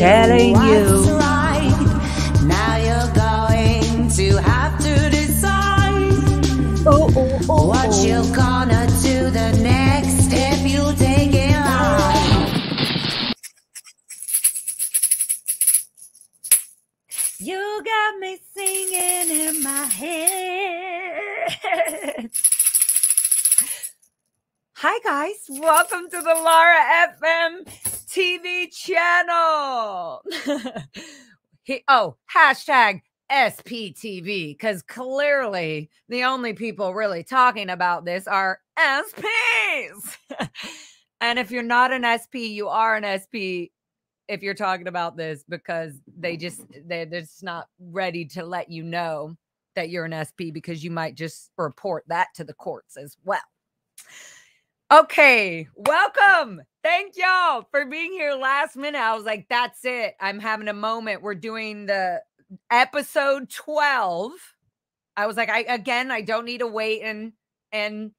telling what's you. right. Now you're going to have to decide what you're gonna do the next step you take in life. You got me singing in my head. Hi guys, welcome to the LARA FM TV channel. Hashtag SPTV, because clearly the only people really talking about this are SPs. And if you're not an SP, you are an SP if you're talking about this, because they're just not ready to let you know that you're an SP, because you might just report that to the courts as well. Okay, welcome. Thank y'all for being here last minute. I was like, that's it. I'm having a moment. We're doing the episode 12. I was like, I don't need to wait and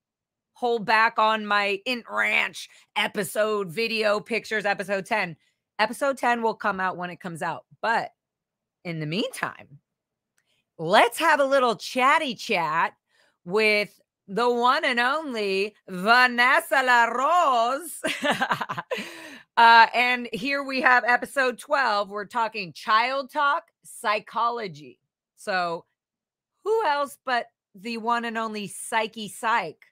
hold back on my Int Ranch episode video pictures. Episode 10. Episode 10 will come out when it comes out. But in the meantime, let's have a little chatty chat with the one and only Vanessa LaRose. And here we have episode 12. We're talking child talk psychology. So who else but the one and only Psyche Psych,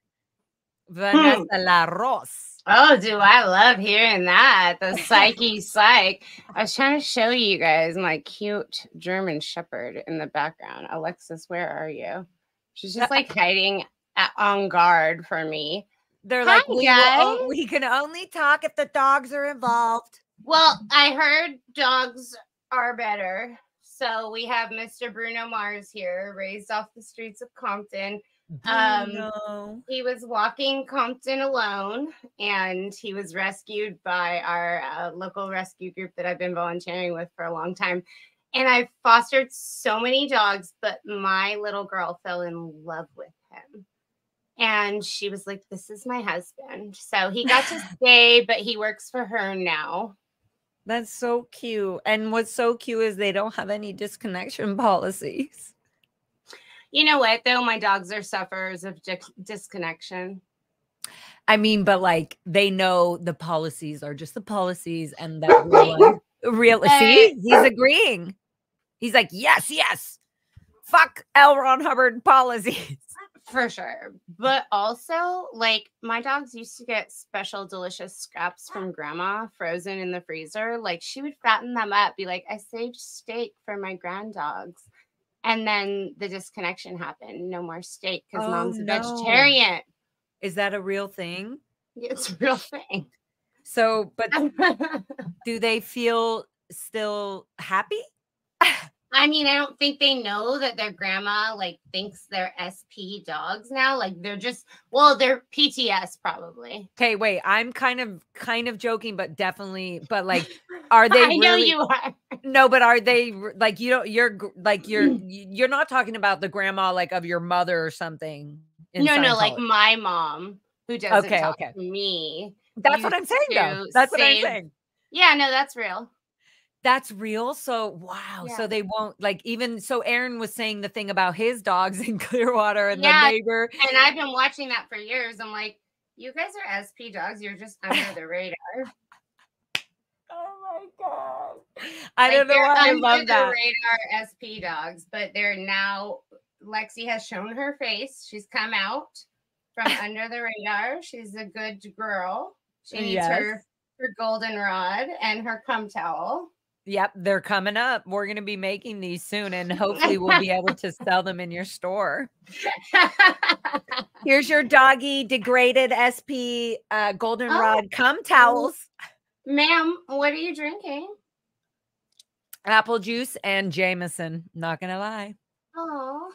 Vanessa LaRose. Oh, do I love hearing that. The Psyche Psych. I was trying to show you guys my cute German Shepherd in the background. Alexis, where are you? She's just like hiding on guard for me. They're Hi, like, guys. we can only talk if the dogs are involved. Well, I heard dogs are better. So we have Mr. Bruno Mars here, raised off the streets of Compton. He was walking Compton alone, and he was rescued by our local rescue group that I've been volunteering with for a long time. And I've fostered so many dogs, but my little girl fell in love with him. And she was like, this is my husband. So he got to stay, but he works for her now. That's so cute. And what's so cute is they don't have any disconnection policies. You know what, though? My dogs are sufferers of disconnection. I mean, but like, they know the policies are just the policies, and that see, he's agreeing. He's like, yes. Fuck L. Ron Hubbard policies. For sure. But also, like, my dogs used to get special delicious scraps from grandma frozen in the freezer. Like, she would fatten them up, be like, I saved steak for my grand dogs. And then the disconnection happened. No more steak because mom's a vegetarian. Is that a real thing? It's a real thing. So, but do they feel still happy? I mean, I don't think they know that their grandma like thinks they're SP dogs now. Like they're just, well, they're PTS probably. Okay, wait. I'm kind of joking, but definitely. But like, are they? I know you are. No, but are they like you're not talking about the grandma like of your mother or something? No, like my mom who doesn't talk to me. That's what I'm saying, though. That's what I'm saying. Yeah, no, that's real. That's real. So, wow. Yeah. So they won't like even. So Aaron was saying the thing about his dogs in Clearwater and the neighbor. And I've been watching that for years. I'm like, you guys are SP dogs. You're just under the radar. Oh my God. I don't know why I love that. Radar SP dogs, but they're now, Lexi has shown her face. She's come out from under the radar. She's a good girl. She needs her goldenrod and her cum towel. Yep, they're coming up. We're going to be making these soon, and hopefully we'll be able to sell them in your store. Here's your doggy degraded SP goldenrod cum towels. Ma'am, what are you drinking? Apple juice and Jameson. Not going to lie. Oh,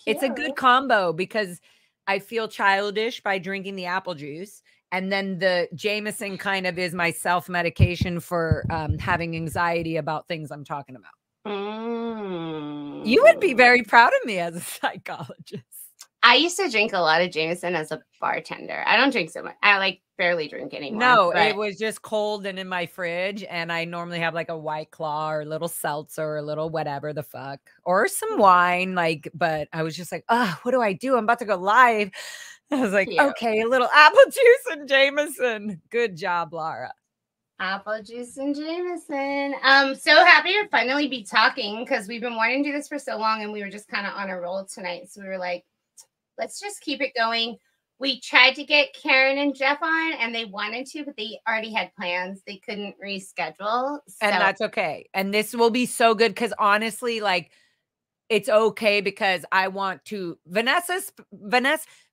it's a good combo because I feel childish by drinking the apple juice. And then the Jameson kind of is my self-medication for having anxiety about things I'm talking about. You would be very proud of me as a psychologist. I used to drink a lot of Jameson as a bartender. I don't drink so much. I like barely drink anymore. No, but it was just cold and in my fridge, and I normally have like a White Claw or a little seltzer or a little whatever the fuck, or some wine, like, but I was just like, oh, what do I do? I'm about to go live. I was like, Cute. okay, a little apple juice and Jameson. Good job, Lara. Apple juice and Jameson. So happy to finally be talking because we've been wanting to do this for so long and we were just kind of on a roll tonight. So we were like, let's just keep it going. We tried to get Karen and Jeff on and they wanted to, but they already had plans. They couldn't reschedule. And that's okay. And this will be so good because honestly, like, it's okay because I want to Vanessa,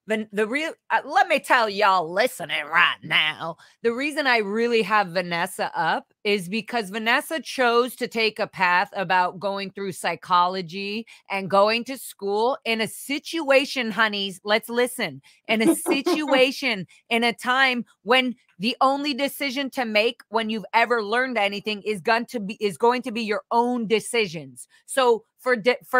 the real, let me tell y'all listening right now, the reason I really have Vanessa up is because Vanessa chose to take a path about going through psychology and going to school in a situation, honeys, let's listen, in a situation, in a time when the only decision to make when you've ever learned anything is going to be your own decisions. So for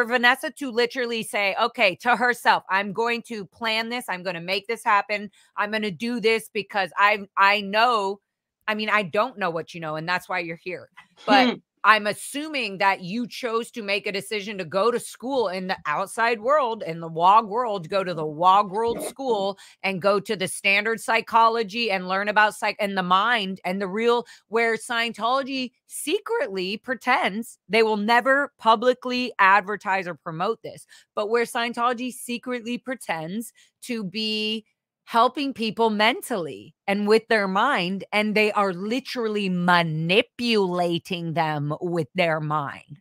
Vanessa to literally say, okay, to herself, I'm going to plan this. I'm going to make this happen. I'm going to do this because I know, I mean, I don't know what you know, and that's why you're here. But I'm assuming that you chose to make a decision to go to school in the outside world, in the WOG world, go to the WOG world school and go to the standard psychology and learn about and the mind and the real, where Scientology secretly pretends they will never publicly advertise or promote this, but where Scientology secretly pretends to be helping people mentally and with their mind, and they are literally manipulating them with their mind.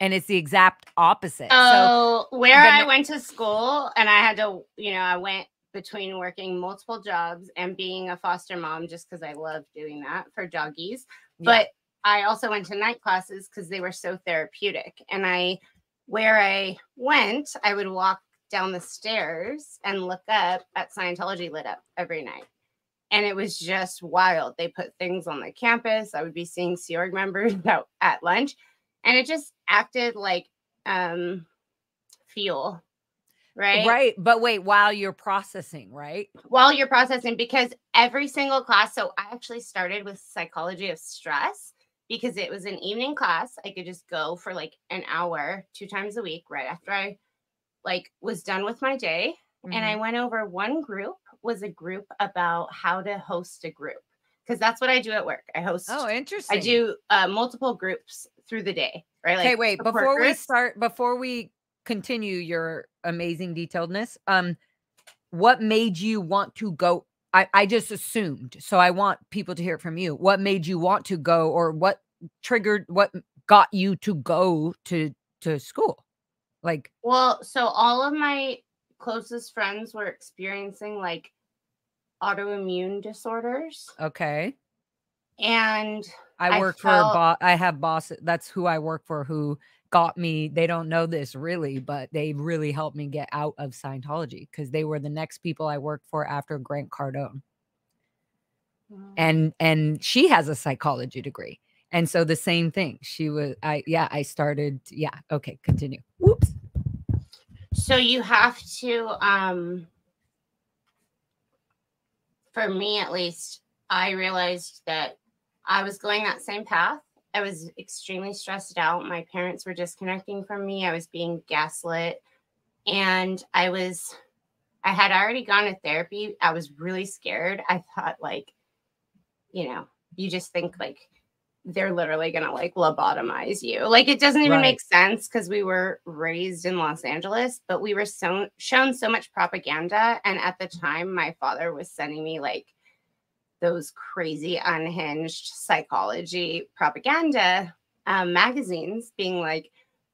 And it's the exact opposite. So where I went to school and I had to, I went between working multiple jobs and being a foster mom just because I love doing that for doggies. Yeah. But I also went to night classes because they were so therapeutic. And where I went, I would walk down the stairs and look up at Scientology lit up every night. And it was just wild. They put things on the campus. I would be seeing Sea Org members out at lunch. And it just acted like fuel, right? Right. But wait, while you're processing, right? While you're processing, because every single class, so I actually started with psychology of stress because it was an evening class. I could just go for like an hour, 2 times a week, right after I was done with my day. Mm-hmm. And I went over one group, was a group about how to host a group. Because that's what I do at work. I host. Oh, interesting. I do multiple groups through the day, right? Okay, wait, before we continue your amazing detailedness, what made you want to go? I just assumed. So I want people to hear it from you. What made you want to go, or what got you to go to school? Well, so all of my closest friends were experiencing autoimmune disorders. Okay. And I work for I have bosses. That's who I work for, who got me. They don't know this really, but they really helped me get out of Scientology because they were the next people I worked for after Grant Cardone. And she has a psychology degree. And so the same thing. I started. Yeah. Okay. Continue. Whoops. So you have to, for me at least, I realized that I was going that same path. I was extremely stressed out. My parents were disconnecting from me. I was being gaslit. And I had already gone to therapy. I was really scared. I thought you just think they're literally going to lobotomize you. It doesn't even make sense because we were raised in Los Angeles, but we were shown so much propaganda. And at the time, my father was sending me those crazy unhinged psychology propaganda magazines being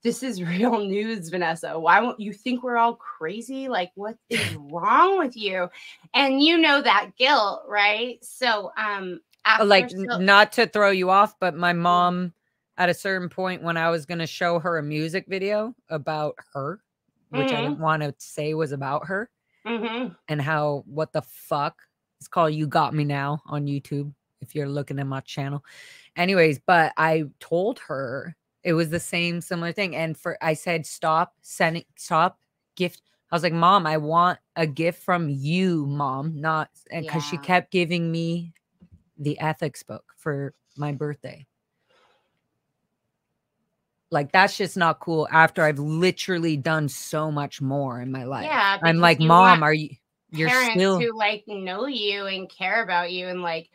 this is real news, Vanessa. Why won't you think we're all crazy? What is wrong with you? And that guilt, right? So, not to throw you off, but my mom at a certain point when I was going to show her a music video about her, which I didn't want to say was about her, and what the fuck, it's called You Got Me Now on YouTube if you're looking at my channel. Anyways, but I told her It was the same similar thing. And I said, stop gift. I was like, Mom, I want a gift from you, Mom, not, and because she kept giving me the ethics book for my birthday. Like, that's just not cool after I've literally done so much more in my life. Yeah. I'm like, Mom, you're parents still who like know you and care about you and like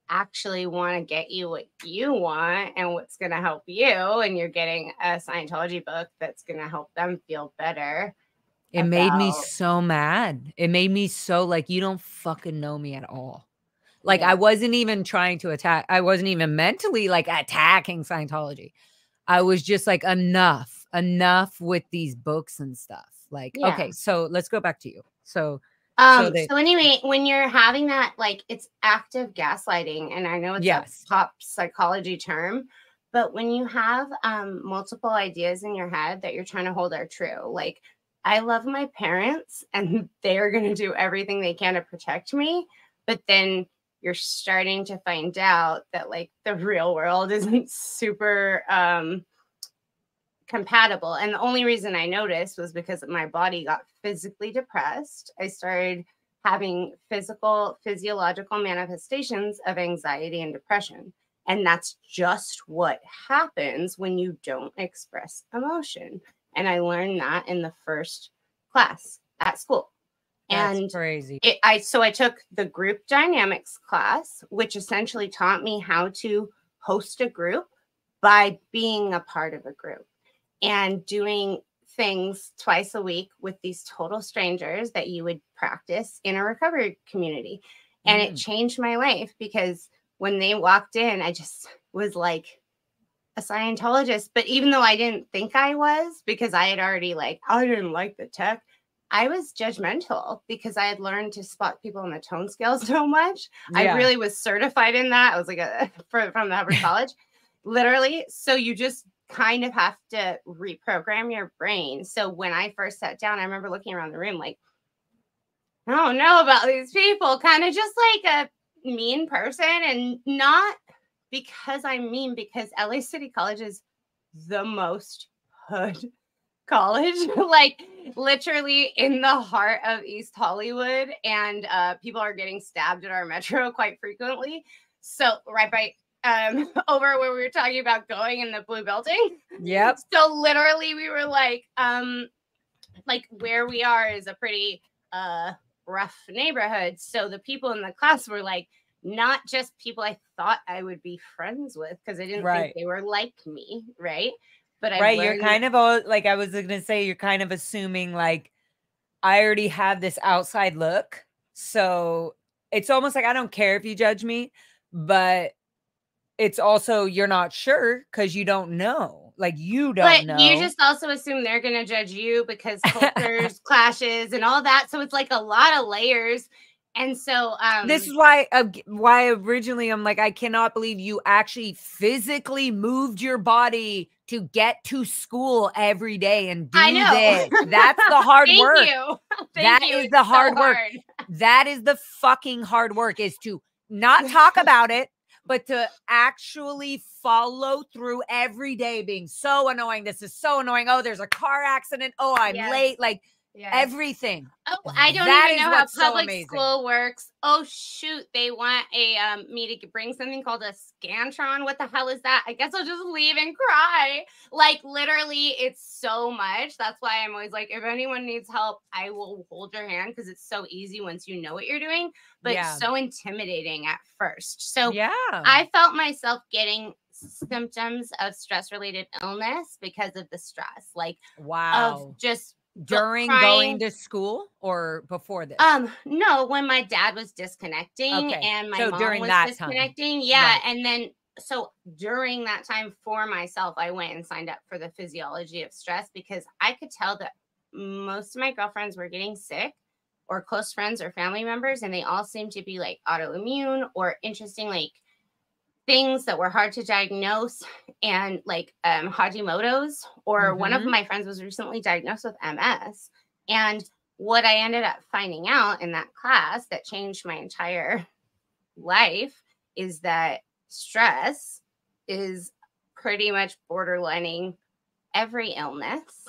actually want to get you what you want and what's going to help you. And you're getting a Scientology book that's going to help them feel better. It made me so mad. It made me so like, you don't fucking know me at all. Like, I wasn't even trying to attack. I wasn't even mentally like attacking Scientology. I was just like, enough with these books and stuff. Like, okay, so let's go back to you. So anyway, when you're having that, like, it's active gaslighting, and I know it's a pop psychology term, but when you have multiple ideas in your head that you're trying to hold are true, like, I love my parents and they're going to do everything they can to protect me, but then you're starting to find out that like the real world isn't super compatible. And the only reason I noticed was because my body got physically depressed. I started having physiological manifestations of anxiety and depression. And that's just what happens when you don't express emotion. And I learned that in the first class at school. That's crazy. So I took the group dynamics class, which essentially taught me how to host a group by being a part of a group and doing things twice a week with these total strangers that you would practice in a recovery community. And it changed my life because when they walked in, I just was like a Scientologist. But even though I didn't think I was, because I had already like, I didn't like the tech, I was judgmental because I had learned to spot people on the tone scale so much. I really was certified in that. I was like from the Hubbard College, literally. So you just kind of have to reprogram your brain. So when I first sat down, I remember looking around the room like, I don't know about these people, kind of just like a mean person, and not because I'm mean, because LA City College is the most hood college, like literally in the heart of East Hollywood, and people are getting stabbed at our metro quite frequently. So right by over where we were talking about going in the blue building. Yep. So literally we were like where we are is a pretty rough neighborhood. So the people in the class were like not just people I thought I would be friends with because I didn't think they were like me, right? But you're kind of like, I was gonna say, you're kind of assuming like I already have this outside look, so it's almost like I don't care if you judge me, but it's also you're not sure because you don't know, like you don't know. You just also assume they're gonna judge you because cultures clashes and all that, so it's like a lot of layers. And so this is why originally I'm like, I cannot believe you actually physically moved your body to get to school every day and do this. That's the hard work. Thank you. Is the hard work. That is the fucking hard work, is to not talk about it, but to actually follow through every day being so annoying. This is so annoying. Oh, there's a car accident. Oh, I'm late. Like everything. Oh, I don't even know how public school works. Oh shoot, they want me to bring something called a Scantron. What the hell is that? I guess I'll just leave and cry. Like literally, it's so much. That's why I'm always like, if anyone needs help, I will hold your hand because it's so easy once you know what you're doing, but so intimidating at first. So I felt myself getting symptoms of stress-related illness because of the stress, like of just during going to school or before this? No, when my dad was disconnecting and my mom was disconnecting. And then so during that time for myself, I went and signed up for the physiology of stress because I could tell that most of my girlfriends were getting sick, or close friends or family members, and they all seemed to be like autoimmune or interesting, like things that were hard to diagnose, and like Hashimoto's, or one of my friends was recently diagnosed with MS. And what I ended up finding out in that class that changed my entire life is that stress is pretty much borderlining every illness.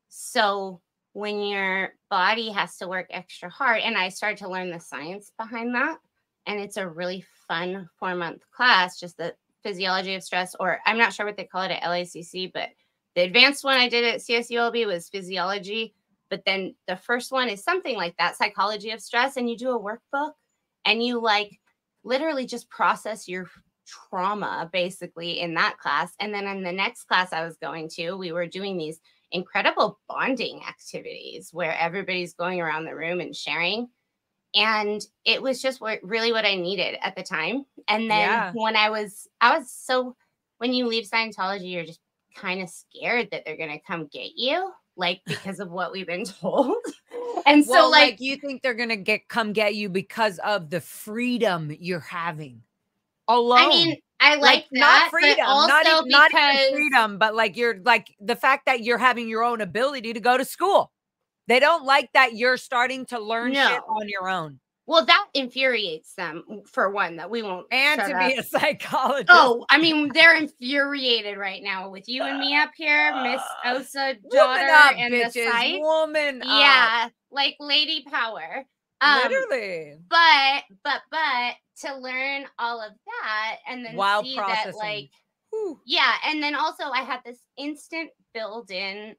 So when your body has to work extra hard, and I started to learn the science behind that, and it's a really fun 4-month class, just the physiology of stress, or I'm not sure what they call it at LACC, but the advanced one I did at CSULB was physiology. But then the first one is something like that, psychology of stress. And you do a workbook and you like literally just process your trauma basically in that class. And then in the next class I was going to, we were doing these incredible bonding activities where everybody's going around the room and sharing. And it was just really what I needed at the time. And then when I was so, when you leave Scientology, you're just kind of scared that they're going to come get you, like because of what we've been told. And so like you think they're going to come get you because of the freedom you're having alone. I mean, I like that, not freedom, but also not because even freedom, but like you're like the fact that you're having your own ability to go to school. They don't like that you're starting to learn shit on your own. Well, that infuriates them, for one, that we won't. And to be a psychologist. Oh, I mean, they're infuriated right now with you and me up here, Miss Osa daughter up, and bitches, the site. Woman yeah, like lady power. Literally. But to learn all of that and then while see processing. That like, yeah, and then also I had this instant build-in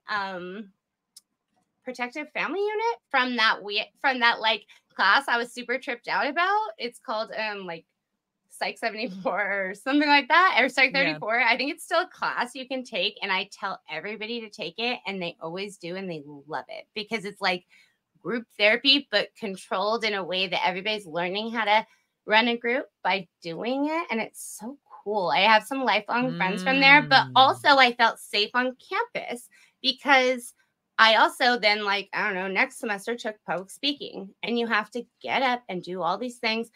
protective family unit from that like class I was super tripped out about. It's called like Psych 74 or something like that, or Psych 34. I think it's still a class you can take, and I tell everybody to take it, and they always do, and they love it because it's like group therapy but controlled in a way that everybody's learning how to run a group by doing it, and it's so cool. I have some lifelong friends from there, but also I felt safe on campus because I also then, like, I don't know, next semester took public speaking, and you have to get up and do all these things.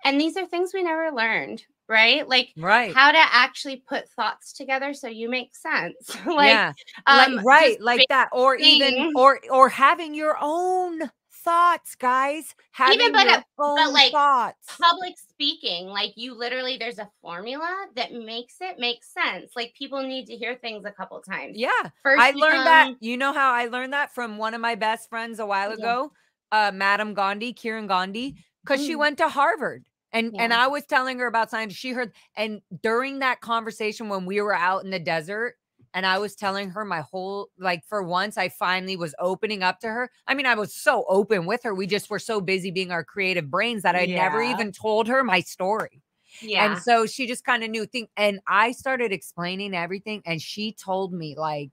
And these are things we never learned, right? Like how to actually put thoughts together so you make sense. Like that. Or even, or having your own thoughts, guys. Having your own thoughts. Public speaking, like you literally, there's a formula that makes it make sense. Like people need to hear things a couple times. Yeah. I learned that. You know how I learned that? From one of my best friends a while ago, Madam Gandhi, Kiran Gandhi, because she went to Harvard. And I was telling her about science. She heard, and during that conversation when we were out in the desert, and I was telling her my whole, like, for once, I finally was opening up to her. I mean, I was so open with her. We just were so busy being our creative brains that I never even told her my story. Yeah. And so she just kind of knew things. And I started explaining everything. And she told me, like,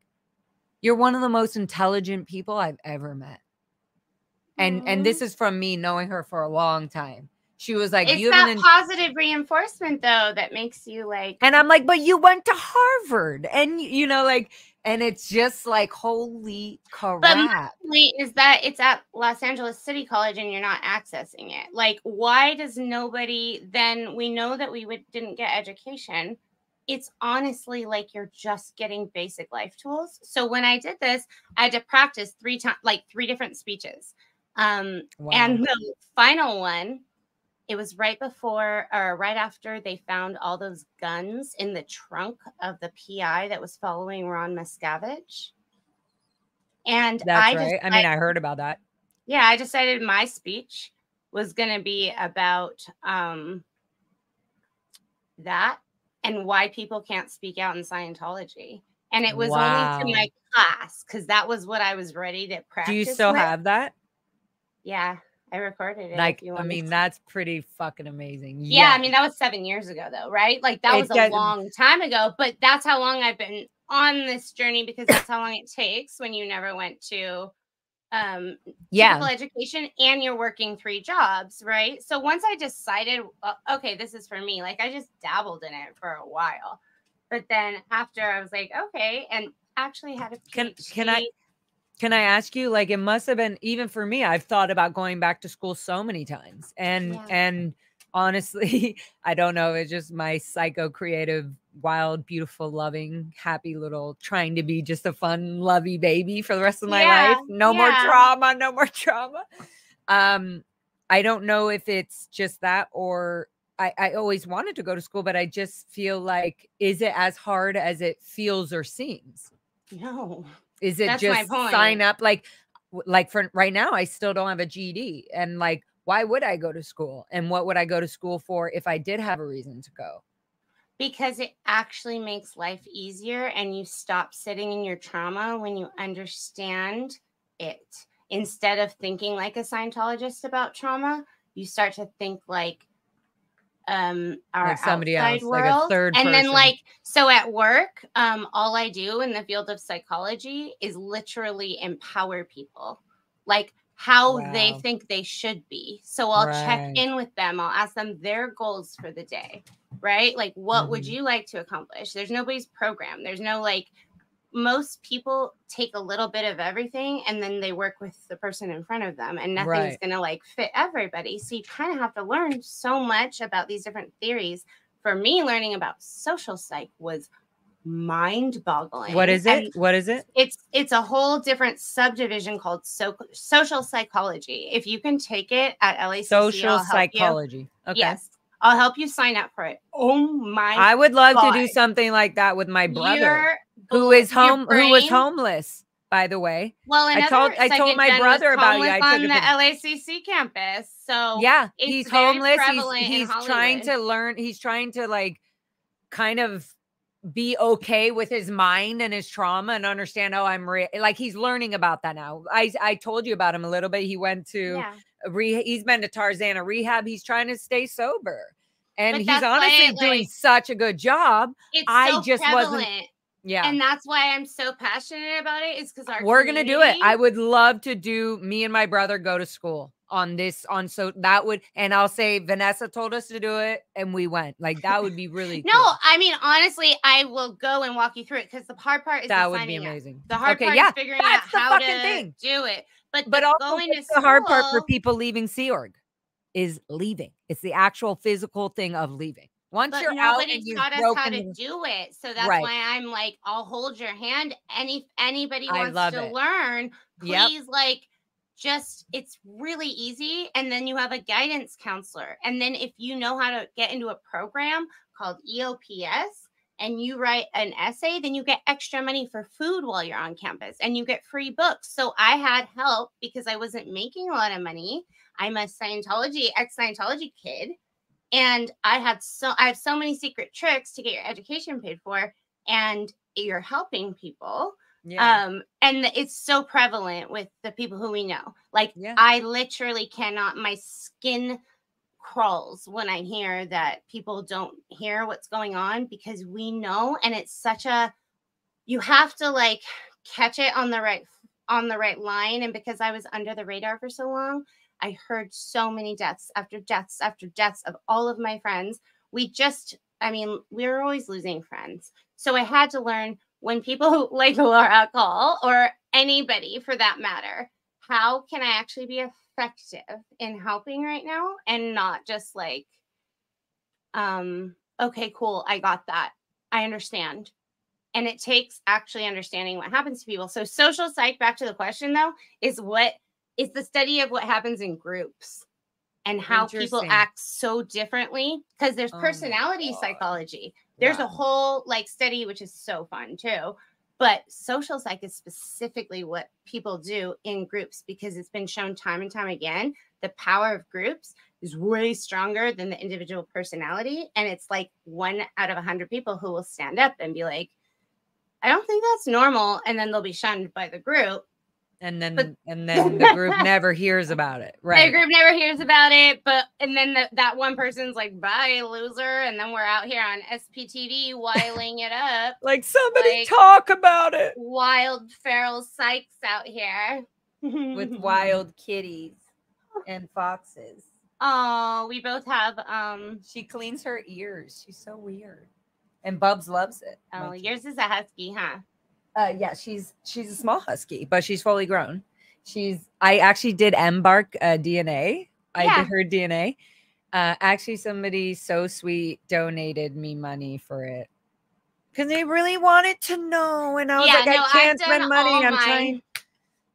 you're one of the most intelligent people I've ever met. And this is from me knowing her for a long time. She was like, it's that positive reinforcement though that makes you like, and I'm like, but you went to Harvard, and you know, like, and it's just like, holy crap. But my point is that it's at Los Angeles City College and you're not accessing it. Like, why does nobody then? We know that we didn't get education. It's honestly like you're just getting basic life tools. So when I did this, I had to practice 3 times, like 3 different speeches. And the final one, it was right before or right after they found all those guns in the trunk of the PI that was following Ron Miscavige. And that's right. I mean, I heard about that. Yeah, I decided my speech was going to be about that and why people can't speak out in Scientology. And it was only to my class because that was what I was ready to practice. Do you still have that? Yeah. I recorded it. Like, I mean, that's pretty fucking amazing. Yeah, I mean, that was 7 years ago, though, right? Like, that was a long time ago, but that's how long I've been on this journey because that's how long it takes when you never went to typical education and you're working 3 jobs, right? So once I decided, okay, this is for me, like, I just dabbled in it for a while. But then after I was like, okay, and actually had a PhD. Can I ask you, like, it must have been, even for me, I've thought about going back to school so many times. And honestly, I don't know. It's just my psycho creative, wild, beautiful, loving, happy little, trying to be just a fun, lovey baby for the rest of my life. No more trauma, no more trauma. I don't know if it's just that or I always wanted to go to school, but I just feel like, is it as hard as it feels or seems? No. Is it That's just my point. sign up? Like for right now, I still don't have a GED. And like, why would I go to school? And what would I go to school for if I did have a reason to go? Because it actually makes life easier, and you stop sitting in your trauma when you understand it. Instead of thinking like a Scientologist about trauma, you start to think like our Like somebody outside else, world. like a third and person. then like, so at work, all I do in the field of psychology is literally empower people, like how they Wow. think they should be. So I'll check Right. in with them. I'll ask them their goals for the day, right? Like, what would you like to accomplish? There's nobody's program. There's no like, most people take a little bit of everything and then they work with the person in front of them, and nothing's Right. going to like fit everybody. So you kind of have to learn so much about these different theories. For me, learning about social psych was mind-boggling. What is it? What is it? It's a whole different subdivision called social psychology. If you can take it at LACC, Social psychology. Okay. Yes. I'll help you sign up for it. Oh my! I would love God. to do something like that with my brother, who your was brain- homeless, by the way. Well, I told my brother about you. I on took the it LACC campus. So yeah, it's he's very homeless. prevalent in He's trying to Hollywood. learn. He's trying to like kind of be okay with his mind and his trauma and understand, oh, like he's learning about that now. I told you about him a little bit. He went to he's been to Tarzana rehab. He's trying to stay sober. And But he's that's honestly why, doing like, such a good job. It's I so just prevalent. wasn't. Yeah. And that's why I'm so passionate about it, is because we're going to do it. I would love to do, me and my brother go to school on this, so that would, and I'll say Vanessa told us to do it and we went. Like, that would be really No, cool. I mean, honestly, I will go and walk you through it, because the hard part is that would be amazing. The hard part is figuring out how to do it. But also going to the hard part for people leaving Sea Org is leaving. It's the actual physical thing of leaving. Once but you're out, nobody's taught us how to do it. So that's why I'm like, I'll hold your hand. If anybody wants to learn, please, like, just, it's really easy. And then you have a guidance counselor. And then if you know how to get into a program called EOPS and you write an essay, then you get extra money for food while you're on campus and you get free books. So I had help because I wasn't making a lot of money. I'm a ex-Scientology kid. And I have so many secret tricks to get your education paid for, and you're helping people. Yeah. And it's so prevalent with the people who we know. Like, I literally cannot, my skin crawls when I hear that people don't hear what's going on, because we know, and it's such a, you have to like catch it on the right line. And because I was under the radar for so long, I heard so many deaths after deaths after deaths of all of my friends. We were always losing friends. So I had to learn, when people like LARA call, or anybody for that matter, how can I actually be effective in helping right now and not just like, okay, cool, I got that. I understand. And it takes actually understanding what happens to people. So social psych, back to the question though, is the study of what happens in groups and how people act so differently, because there's personality psychology. There's a whole like study, which is so fun too. But social psych is specifically what people do in groups, because it's been shown time and time again, the power of groups is way stronger than the individual personality. And it's like 1 out of 100 people who will stand up and be like, I don't think that's normal. And then they'll be shunned by the group. And then the group never hears about it. Right. The group never hears about it. And then that one person's like, bye, loser. And then we're out here on SPTV wiling it up. Like, somebody talk about it. Wild feral psychs out here. With wild kitties and foxes. Oh, we both have. She cleans her ears. She's so weird. And Bubs loves it. Oh, yours is a husky, huh? Yeah, she's a small husky, but she's fully grown. I actually did Embark DNA. I did her DNA. Actually, somebody so sweet donated me money for it, because they really wanted to know. And I was like, I can't spend money. I'm trying.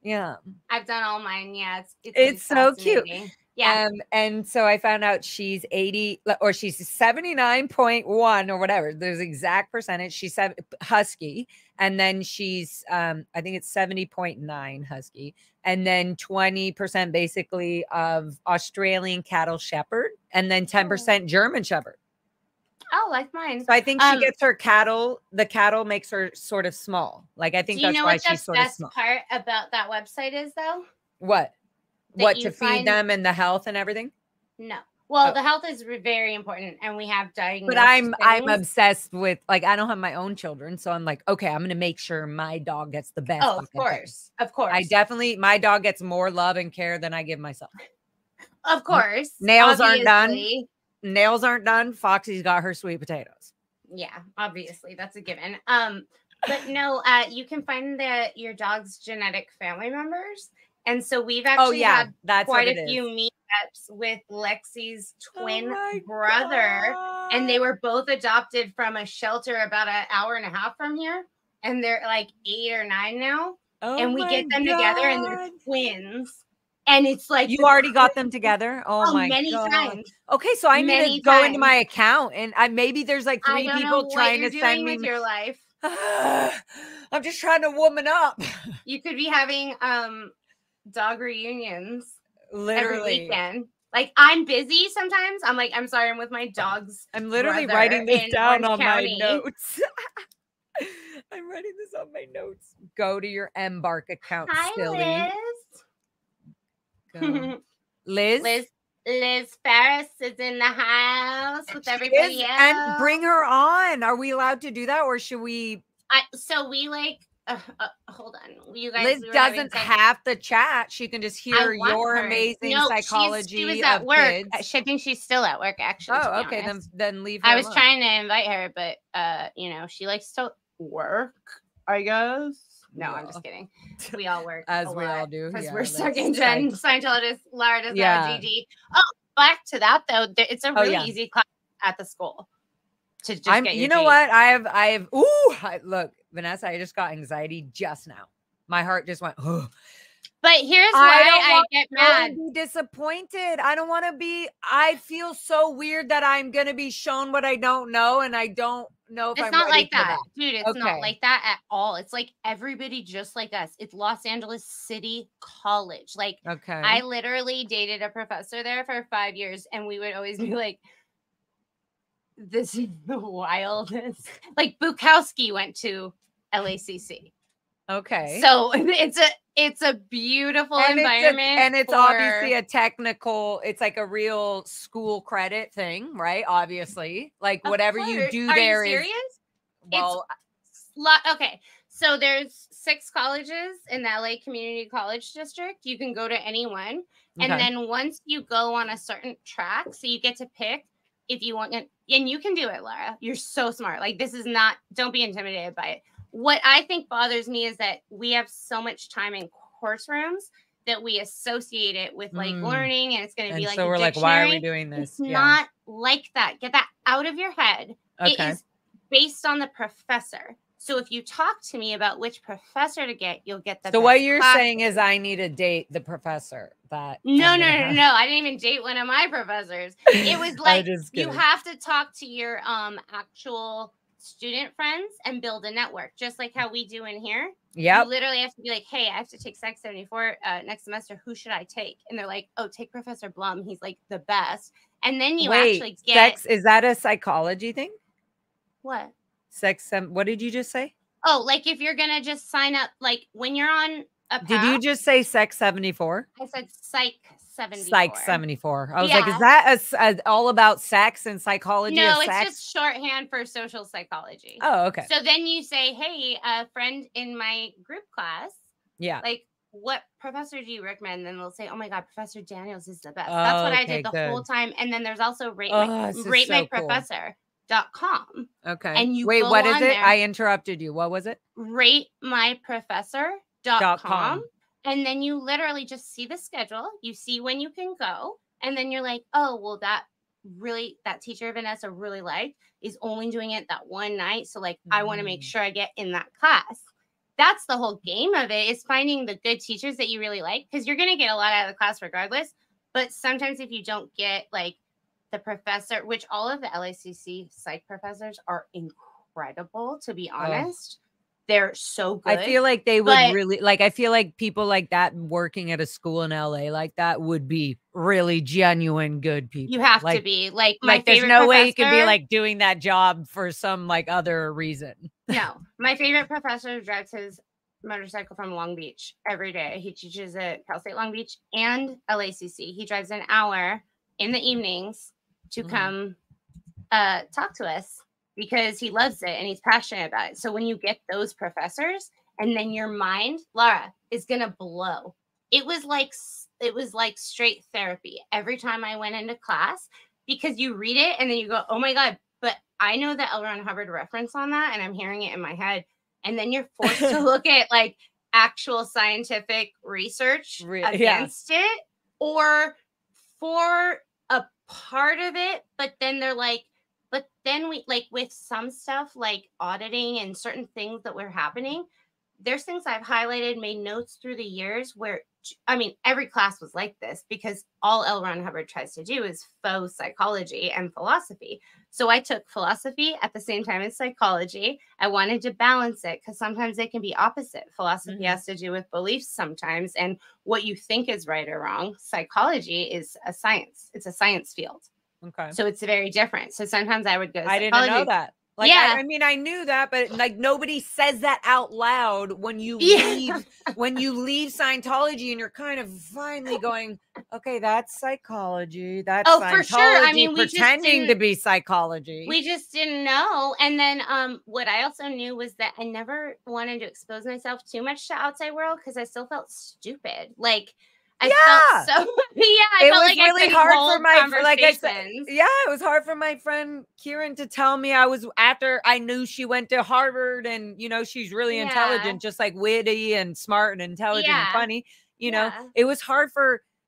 Yeah. I've done all mine. Yeah. It's so cute. Yeah. And so I found out she's 80 or she's 79.1 or whatever. There's exact percentage. She's husky. And then she's, I think it's 70.9 husky. And then 20% basically of Australian cattle shepherd. And then 10% German shepherd. Oh, like mine. So I think she gets her cattle. The cattle makes her sort of small. Like I think that's why she's sort of small. Do you know what the best part about that website is, though? What? What, to feed them and the health and everything? No. Well, the health is very important, and we have diagnosed. But I'm obsessed with, like, I don't have my own children, so I'm like, okay, I'm gonna make sure my dog gets the best. Oh, of course. I definitely, my dog gets more love and care than I give myself. Of course. Nails aren't done. Nails aren't done. Foxy's got her sweet potatoes. Yeah, obviously that's a given. But no, you can find your dog's genetic family members. And so we've actually had quite a few meetups with Lexi's twin brother. And they were both adopted from a shelter about an hour and a half from here. And they're like 8 or 9 now. And we get them together and they're twins. And it's like, you already got them together? Oh my many God. times. Okay, so I need to go into my account and maybe there's like 3 people trying to send me with your life. I'm just trying to woman up. You could be having dog reunions literally every weekend. Like, I'm busy sometimes. I'm like, I'm sorry, I'm with my dog's I'm literally writing this down on my notes. I'm writing this on my notes. Go to your Embark account. Hi, silly. Liz. Liz Ferris is in the house with everybody else. And bring her on. Are we allowed to do that, or should we? So we like. Hold on, you guys. Liz doesn't have to chat. She can just hear your amazing psychology. She was at work. Kids. I think she's still at work, actually. Oh, okay. Then leave her I was trying to invite her, but she likes to work, I guess. No, I'm just kidding. We all work as we all do because we're second gen Scientologists. LARA does GD. Oh, back to that though. It's a really easy class at the school to just get your You know what? Look, Vanessa, I just got anxiety just now. My heart just went. Oh. But here's why I get mad. Be disappointed. I don't want to be. I feel so weird that I'm gonna be shown what I don't know, and I don't know if it's I'm not ready like for that, dude. It's not like that at all. It's like everybody just like us. It's Los Angeles City College. Like, I literally dated a professor there for 5 years, and we would always be like, "This is the wildest." Like Bukowski went to LACC. Okay. So it's a beautiful environment. And it's obviously a technical, it's like a real school credit thing, right? Obviously. Like whatever you do there is. Are you serious? Well, okay. So there's 6 colleges in the LA Community College District. You can go to any one. And then once you go on a certain track, so you get to pick if you want, and you can do it, Lara. You're so smart. Like, this is not, don't be intimidated by it. What I think bothers me is that we have so much time in course rooms that we associate it with like learning, and it's going to be like, so we're like, why are we doing this? It's not like that. Get that out of your head. It is based on the professor. So if you talk to me about which professor to get, you'll get the So what you're saying is I need to date the professor that No. I didn't even date one of my professors. It was like you have to talk to your actual student friends and build a network, just like how we do in here. Yeah. You literally have to be like, hey, I have to take Psych 74 next semester. Who should I take? And they're like, oh, take Professor Blum. He's like the best. And then you actually get is that a psychology thing? What? What did you just say? Oh, like if you're gonna just sign up, like when you're on a path, did you just say Sex 74? I said Psych 74. Psych 74. I was like, is that all about sex and psychology? No, it's just shorthand for social psychology. Oh, okay. So then you say, hey, a friend in my group class. Yeah. Like, what professor do you recommend? Then they'll say, oh my God, Professor Daniels is the best. That's what I did the whole time. And then there's also ratemyprofessor.com. Okay. And you wait, what is it? I interrupted you. What was it? ratemyprofessor.com. And then you literally just see the schedule. You see when you can go. And then you're like, oh, well, that teacher Vanessa really liked is only doing it that one night. So like, I want to make sure I get in that class. That's the whole game of it, is finding the good teachers that you really like, because you're going to get a lot out of the class regardless. But sometimes if you don't get like the professor, which all of the LACC psych professors are incredible, to be honest. They're so good. I feel like they would really like, I feel like people like that working at a school in LA like that would be really genuine good people. You have like, to be like my favorite there's no professor, way you could be like doing that job for some like other reason. No, my favorite professor drives his motorcycle from Long Beach every day. He teaches at Cal State Long Beach and LACC. He drives an hour in the evenings to come talk to us, because he loves it and he's passionate about it. So when you get those professors, and then your mind, Lara, is gonna blow. It was like straight therapy every time I went into class, because you read it and then you go, oh my God, but I know the L. Ron Hubbard reference on that and I'm hearing it in my head. And then you're forced to look at like actual scientific research against it, or for a part of it. But then they're like, but then we like with some stuff like auditing and certain things that were happening, there's things I've highlighted, made notes through the years where, I mean, every class was like this, because all L. Ron Hubbard tries to do is faux psychology and philosophy. So I took philosophy at the same time as psychology. I wanted to balance it, because sometimes they can be opposite. Philosophy has to do with beliefs sometimes and what you think is right or wrong. Psychology is a science. It's a science field. Okay. So it's very different. So sometimes I would go I didn't know that. Like, I mean, I knew that, but like nobody says that out loud when you leave, when you leave Scientology, and you're kind of finally going, okay, that's psychology. That's Scientology, for sure. I mean, pretending to be psychology. We just didn't know. And then what I also knew was that I never wanted to expose myself too much to outside world, because I still felt stupid. Like, I felt so it was like really hard for my it was hard for my friend Kieran to tell me. I was, after I knew she went to Harvard, and you know, she's really intelligent, just like witty and smart and intelligent and funny, you know. It was hard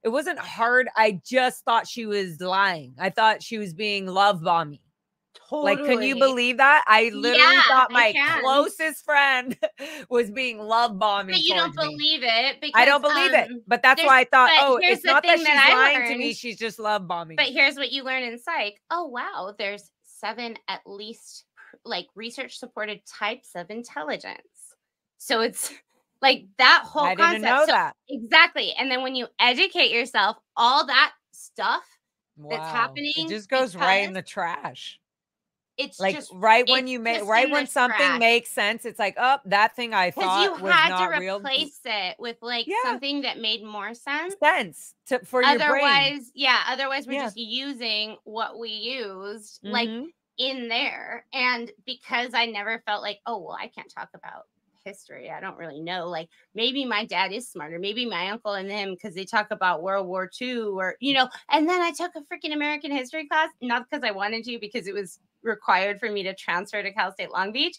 it wasn't hard. I just thought she was lying. I thought she was being love bombing. Totally. Like, can you believe that? I literally thought my closest friend was being love bombing. But you don't believe it. Because, I don't believe it. But that's why I thought, oh, it's not that she's lying to me. She's just love bombing. But here's what you learn in psych. Oh, wow. There's 7 at least like research supported types of intelligence. So it's like that whole concept. I didn't know that. Exactly. And then when you educate yourself, all that stuff that's happening, it just goes right in the trash. It's like just, right when you make when something makes sense, it's like, oh, that thing I thought was not real. You had to replace it with like something that made more sense for your brain. Otherwise we're just using what we used like in there. And because I never felt like, oh, well, I can't talk about history, I don't really know, like maybe my dad is smarter, maybe my uncle and them, because they talk about World War II, or you know. And then I took a freaking American history class, not because I wanted to, because it was required for me to transfer to Cal State Long Beach,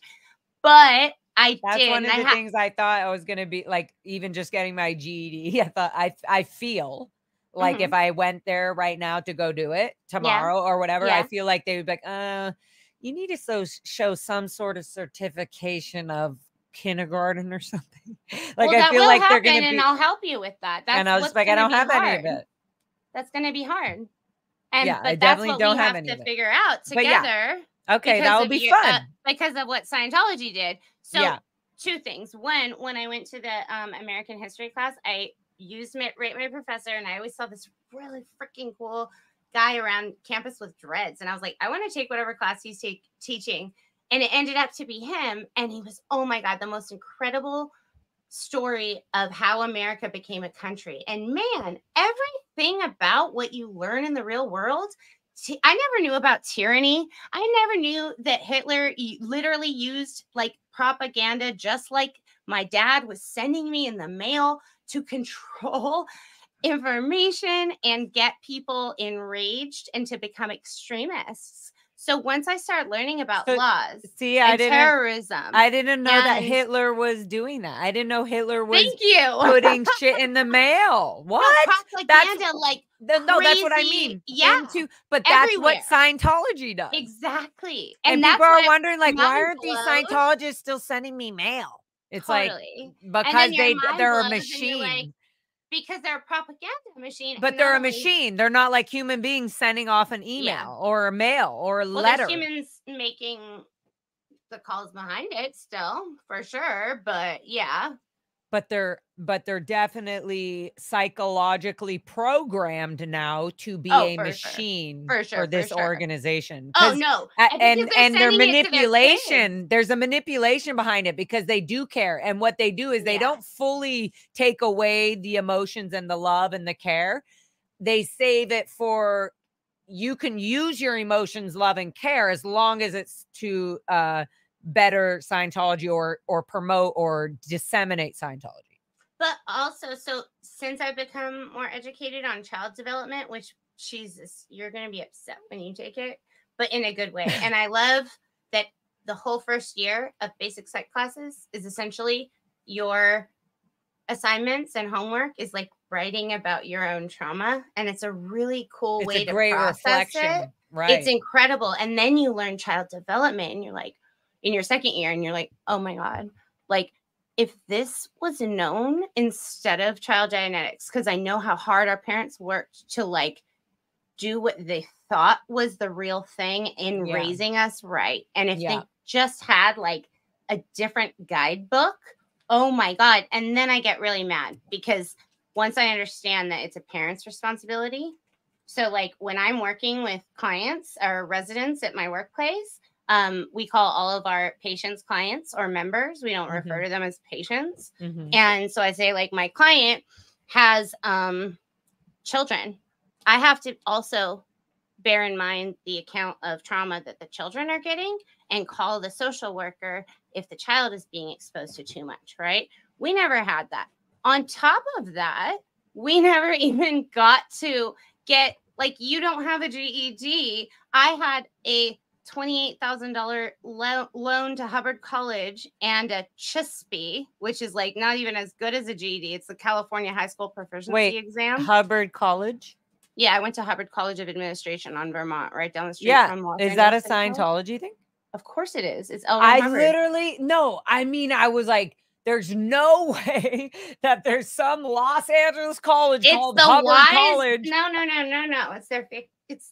but that's one of the things I thought I was going to be like, even just getting my GED. I thought I feel like if I went there right now to go do it tomorrow or whatever, I feel like they would be like, you need to show some sort of certification of kindergarten or something. Like, I feel like they're going to be, and I'll help you with that. And I was just like, I don't have any of it. That's going to be hard. And I definitely don't have any to figure out together. Okay, that would be fun because of what Scientology did. So 2 things. One, when I went to the American history class, I used my professor, and I always saw this really freaking cool guy around campus with dreads, and I was like, I want to take whatever class he's teaching. And it ended up to be him, and he was, oh my God, the most incredible story of how America became a country. And man, everything about what you learn in the real world, I never knew about tyranny. I never knew that Hitler literally used like propaganda, just like my dad was sending me in the mail to control information and get people enraged and to become extremists. So once I started learning about laws and terrorism, I didn't know that Hitler was doing that. I didn't know Hitler was putting shit in the mail. What? Propaganda, no, that's what I mean. Yeah, but that's what Scientology does. Exactly. And people are wondering, like, why aren't these Scientologists still sending me mail? It's like, because they're a machine. because they're a propaganda machine. But they're a machine. They're not like human beings sending off an email or a mail or a letter. There's humans making the calls behind it still, for sure. But yeah. But they're definitely psychologically programmed now to be a machine for this organization. Oh no. And their manipulation, there's a manipulation behind it because they do care. And what they do is they don't fully take away the emotions and the love and the care. They save it for, you can use your emotions, love, and care as long as it's to better Scientology or promote or disseminate Scientology. But also, so since I've become more educated on child development, which you're going to be upset when you take it, but in a good way. And I love that the whole first year of basic psych classes is essentially your assignments and homework is like writing about your own trauma. And it's a really cool way to process it. Right. It's incredible. And then you learn child development and you're like, in your second year, and you're like, oh my God, like if this was known instead of child genetics, because I know how hard our parents worked to like do what they thought was the real thing in raising us right. And if they just had like a different guidebook, oh my God. And then I get really mad because once I understand that it's a parent's responsibility. So like when I'm working with clients or residents at my workplace, we call all of our patients clients or members. We don't refer to them as patients. And so I say like my client has children. I have to also bear in mind the account of trauma that the children are getting and call the social worker if the child is being exposed to too much, right? We never had that. On top of that, we never even got to get, like, you don't have a GED. I had a $28,000 loan to Hubbard College and a CHSP, which is like not even as good as a GED. It's the California High School Proficiency Exam. Hubbard College? Yeah, I went to Hubbard College of Administration on Vermont, right down the street from Los Angeles. Is that a Scientology thing? Of course it is. It's I was like, there's no way that there's some Los Angeles college called Hubbard College. No. It's their fake. It's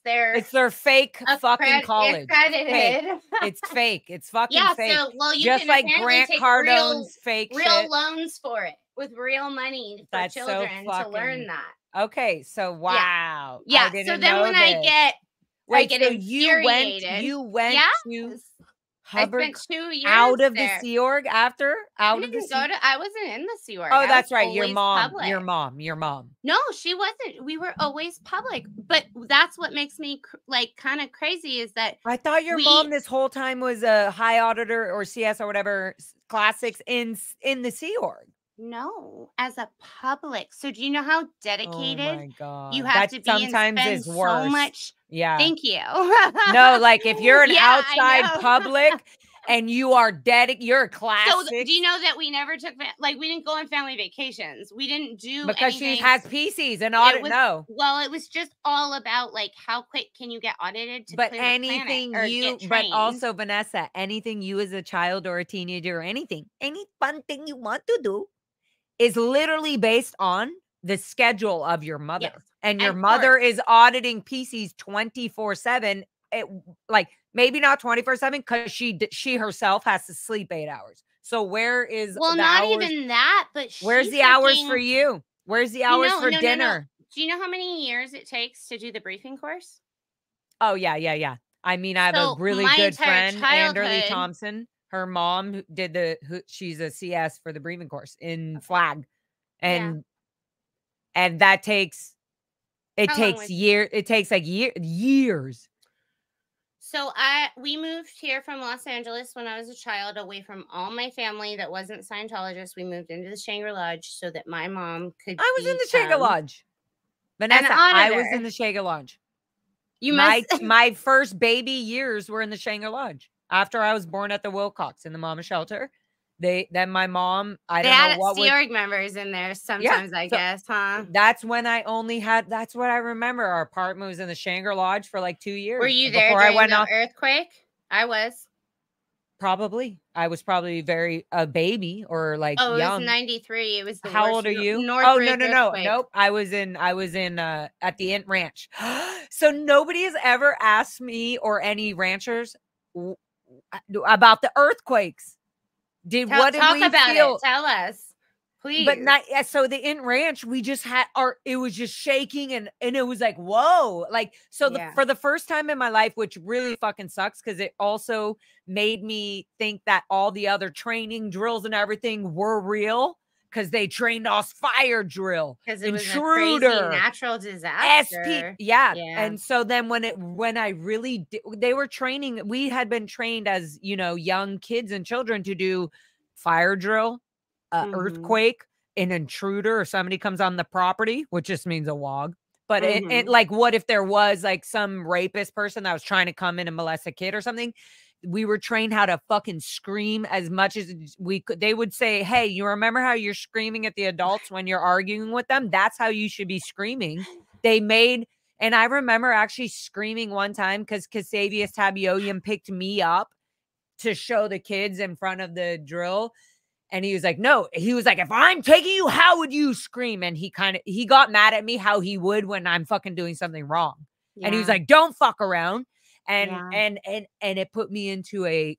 their fake fucking college. Accredited. It's fake. It's fucking fake. So, well, you just can like Grant Cardone's fake real loans for it with real money for children to learn that. Okay, so wow. Yeah. So then when I get infuriated. You went to Hubbard, I spent 2 years out of there. the Sea Org after I wasn't in the Sea Org. Oh, that's right. Your mom. No, she wasn't. We were always public. But that's what makes me like kind of crazy is that I thought your mom this whole time was a high auditor or CS or whatever classics in the Sea Org. No, as a public. So do you know how dedicated you have to be sometimes and is spend worse. so much? Yeah. Thank you. No, like if you're an outside public and you are you're a classic. So do you know that we never took we didn't go on family vacations. We didn't do because anything. She has PCs and audit. Well, it was just all about like how quick can you get audited to clean the planet but also Vanessa, anything you as a child or a teenager or any fun thing you want to do is literally based on the schedule of your mother. Yes. And your mother is auditing PCs 24/7. Like maybe not 24/7 because she herself has to sleep 8 hours. So where is not even that, but where's the hours for you? Where's the hours for dinner? No. Do you know how many years it takes to do the briefing course? Oh yeah. I mean, I have a really good friend, Anderly Thompson. Her mom did she's a CS for the briefing course in Flag. And that takes years. It takes like years. So we moved here from Los Angeles when I was a child, away from all my family that wasn't Scientologists. We moved into the Shangri Lodge so that my mom could. I was in the Shangri Lodge. Vanessa, I was in the Shangri Lodge. My first baby years were in the Shangri Lodge. After I was born at the Wilcox in the mama shelter. Then my mom, I don't know what Sea Org members in there sometimes, I guess, huh? That's when I only had, that's what I remember. Our apartment was in the Shangri Lodge for like 2 years. Were you there before I went off earthquake? I was. Probably. I was probably a baby or like Oh, it was young. 93. It was the How worst old are you? Oh, Northridge no. earthquake. Nope. I was in at the Int Ranch. So nobody has ever asked me or any ranchers about the earthquakes. What did Talk we about feel? it. Tell us. Please. But not so the Int Ranch, we just had it was just shaking and it was like, whoa. Like, so for the first time in my life, which really fucking sucks because it also made me think that all the other training drills and everything were real because they trained us fire drill, because it was intruder, a crazy natural disaster. Yeah. And so then when I really they were training, we had been trained as, you know, young kids and children to do fire drill, earthquake, an intruder, or somebody comes on the property, which just means a wog. But it like, what if there was like some rapist person that was trying to come in and molest a kid or something? We were trained how to fucking scream as much as we could. They would say, hey, you remember how you're screaming at the adults when you're arguing with them? That's how you should be screaming. And I remember actually screaming one time because Casavius Tabioian picked me up to show the kids in front of the drill. And he was like, no, he was like, if I'm taking you, how would you scream? And he got mad at me how he would when I'm fucking doing something wrong. Yeah. And he was like, don't fuck around. And it put me into a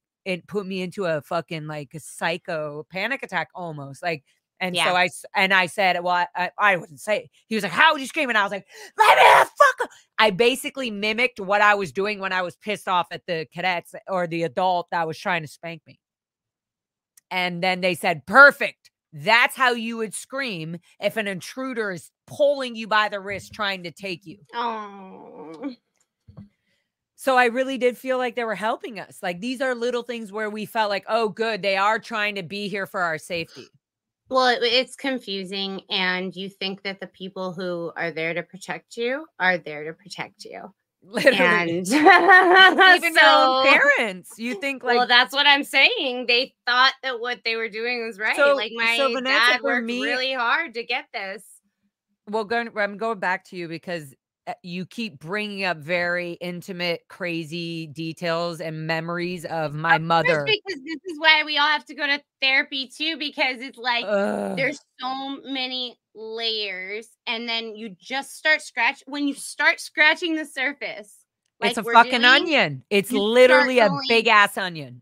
fucking like a psycho panic attack almost like. And so I said, well, I wouldn't say it. He was like, how would you scream? And I was like, let me the fuck up. I basically mimicked what I was doing when I was pissed off at the cadets or the adult that was trying to spank me. And then they said, perfect. That's how you would scream if an intruder is pulling you by the wrist trying to take you. Oh. So I really did feel like they were helping us. Like, these are little things where we felt like, oh, good, they are trying to be here for our safety. Well, it's confusing, and you think that the people who are there to protect you are there to protect you. Literally. And even your own parents, you think like, well, that's what I'm saying. They thought that what they were doing was right. Like my Vanessa, dad worked really hard to get this. Well, I'm going back to you because you keep bringing up very intimate, crazy details and memories of my mother. Because this is why we all have to go to therapy too, because it's like there's so many layers, and then you just start when you start scratching the surface. Like it's a fucking onion. It's literally a big ass onion.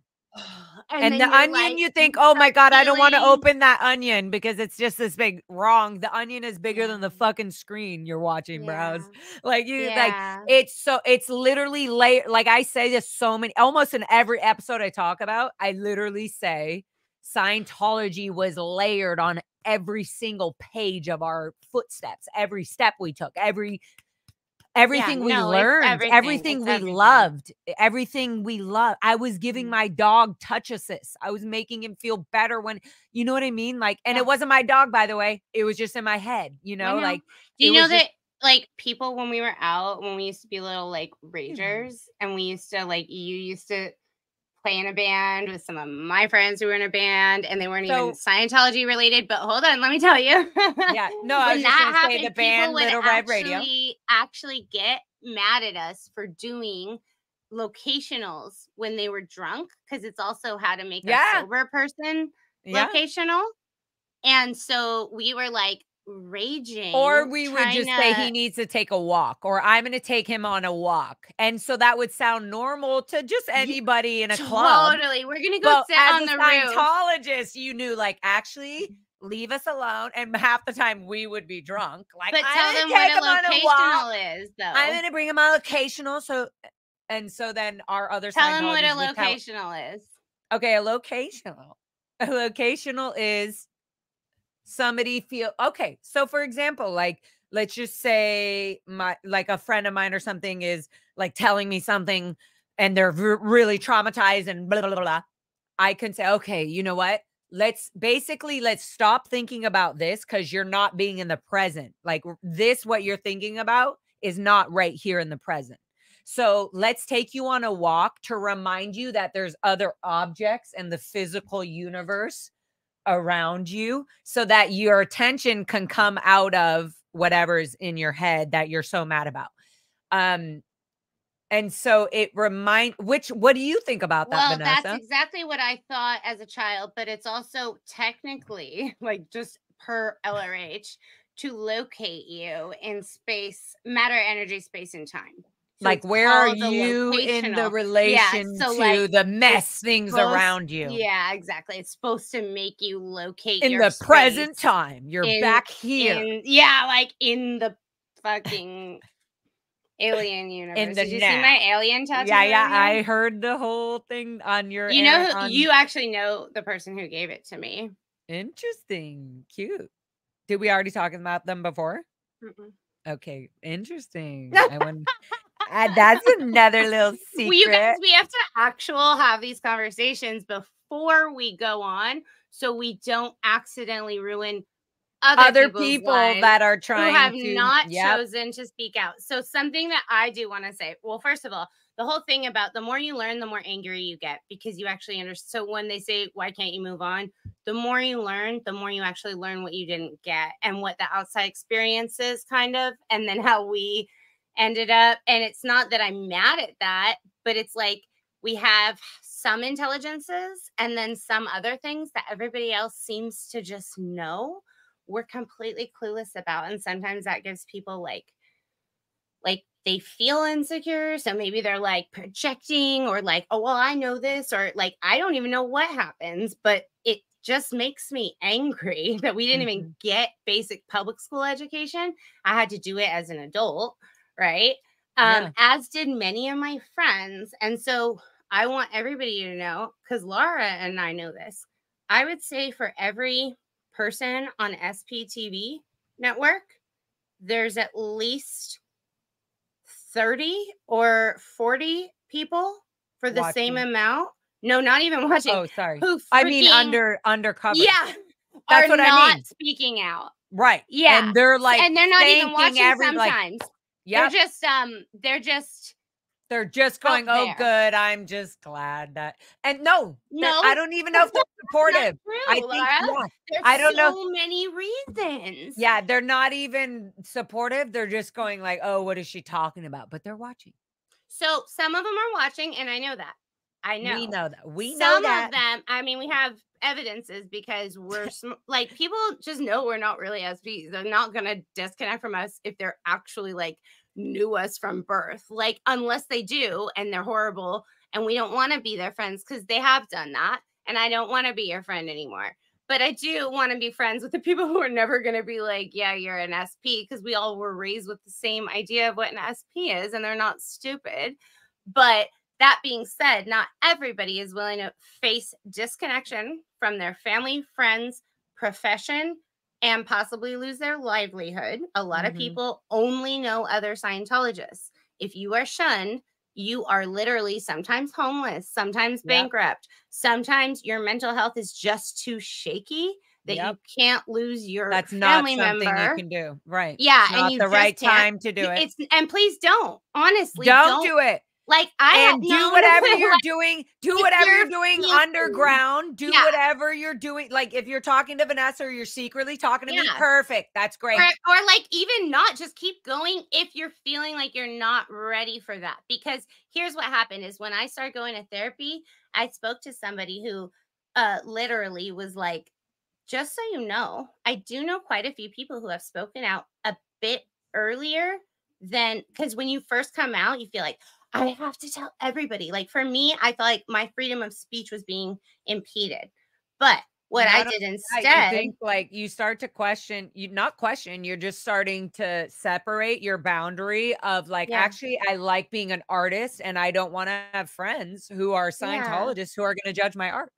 And the onion, like, you think, oh my God, I don't want to open that onion because it's just this big. Wrong. The onion is bigger than the fucking screen you're watching, bros. Like it's literally like I say this almost in every episode I talk about, I literally say Scientology was layered on every single page of our footsteps, every step we took, everything we learned, everything we loved, everything we love. I was giving my dog touch assist. I was making him feel better when, you know what I mean? Like, and it wasn't my dog, by the way. It was just in my head, you know, like, do you know that like people, when we were out, when we used to be little like ragers and we used to like, you used to play in a band with some of my friends who were in a band, and they weren't even Scientology related. But hold on, let me tell you. Yeah, no, I was just going to say the band Little Red Radio actually get mad at us for doing locationals when they were drunk, because it's also how to make a sober person locational. And so we were like raging, or we would just say he needs to take a walk, or I'm going to take him on a walk, and so that would sound normal to just anybody in a club. Totally, we're gonna go sit on the roof. Scientologist, you knew, like, actually leave us alone, and half the time we would be drunk. Like, but tell them what a locational is, though. I'm going to bring him on locational. So then our other tell them what a locational is. Okay, a locational is somebody okay. So for example, like, let's just say a friend of mine or something is like telling me something and they're really traumatized and blah, blah, blah, blah. I can say, okay, you know what? Let's stop thinking about this, because you're not being in the present. Like, what you're thinking about is not right here in the present. So let's take you on a walk to remind you that there's other objects in the physical universe around you, so that your attention can come out of whatever's in your head that you're so mad about. And And so it what do you think about that, Well, Vanessa? that's exactly what I thought as a child, but it's also technically like just per LRH to locate you in space, matter, energy, space, and time. So Like, it's where are called the you in the locational. Yeah, relation so to like the mess it's things supposed, around you? yeah, exactly. It's supposed to make you locate In your the space present time, you're in back here. yeah, like in the fucking alien In universe. the Did you see my alien tattoo? Yeah, earlier? I heard the whole thing on your You know, you actually know the person who gave it to me. Interesting. Cute. Did we already talk about them before? Mm-mm. Okay, interesting. I wouldn't that's another little Well, you guys, secret. we have to have these conversations before we go on, so we don't accidentally ruin Other people's people lives that are who trying have to not Yep. chosen to speak out. So something that I do want to say, well, first of all, the whole thing about the more you learn, the more angry you get because you actually understand. So when they say, why can't you move on? The more you learn, the more you actually learn what you didn't get and what the outside experience is kind of, and then how we ended up. And it's not that I'm mad at that, but it's like we have some intelligences and then some other things that everybody else seems to just know we're completely clueless about. And sometimes that gives people like they feel insecure. So maybe they're like projecting or like, oh, well, I know this, or like, I don't even know what happens, but it just makes me angry that we didn't even get basic public school education. I had to do it as an adult, right? Yeah. As did many of my friends. And so I want everybody to know, because Laura and I know this, I would say for every person on SPTV network, there's at least 30 or 40 people for the same Watching. amount. No, not even watching. Oh, sorry. Who I mean freaking undercover. yeah, That's are what I not mean. speaking out. Right. Yeah. And they're like And they're not even thanking watching like, sometimes. yep. They're just out going, oh, there. good. I'm just glad that. And no, No, I don't even know if they're supportive. True, I think, Laura. yeah, There's I don't know. so many reasons. Yeah, they're not even supportive. They're just going like, oh, what is she talking about? But they're watching. So some of them are watching, and I know that. I know. We know that. We know Some that. of them, I mean, we have evidences because we're like, people just know we're not really SPs. They're not going to disconnect from us if they're actually like knew us from birth, like unless they do and they're horrible and we don't want to be their friends because they have done that. And I don't want to be your friend anymore. But I do want to be friends with the people who are never going to be like, yeah, you're an SP, because we all were raised with the same idea of what an SP is, and they're not stupid. But that being said, not everybody is willing to face disconnection from their family, friends, profession, and possibly lose their livelihood. A lot of people only know other Scientologists. If you are shunned, you are literally sometimes homeless, sometimes bankrupt. Sometimes your mental health is just too shaky that you can't lose your family member. That's not something you can do. Right. Yeah. It's not and you the just right can't. time to do it. And please don't. Honestly, Don't do it. Like do whatever you're doing. Do whatever you're doing feeling- underground. Do whatever you're doing. Like if you're talking to Vanessa or you're secretly talking to me, perfect. That's great. Or like even not, just keep going if you're feeling like you're not ready for that. Because here's what happened is when I started going to therapy, I spoke to somebody who literally was like, just so you know, I do know quite a few people who have spoken out a bit earlier than, because when you first come out, you feel like, I have to tell everybody. Like for me, I felt like my freedom of speech was being impeded. But what I did instead, I think like you start to question, you're just starting to separate your boundary of like, actually, I like being an artist and I don't want to have friends who are Scientologists who are going to judge my art.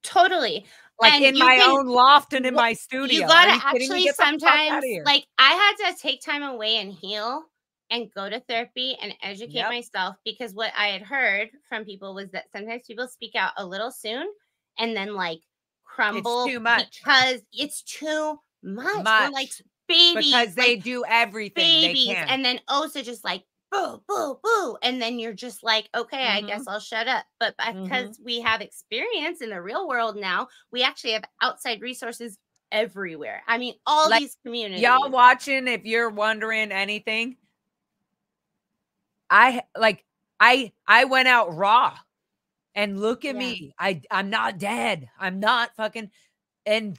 Totally. Like and in my own loft and in my studio. You gotta actually sometimes, like I had to take time away and heal and go to therapy and educate myself, because what I had heard from people was that sometimes people speak out a little soon and then like crumble. It's too much. Because it's too much. We're like babies. Because they do everything babies, they can. And then also just like boo, boo, boo. And then you're just like, okay, I guess I'll shut up. But because we have experience in the real world now, we actually have outside resources everywhere. I mean, all these communities. Y'all watching, if you're wondering anything, I like I went out raw. And look at me. I'm not dead. I'm not fucking. And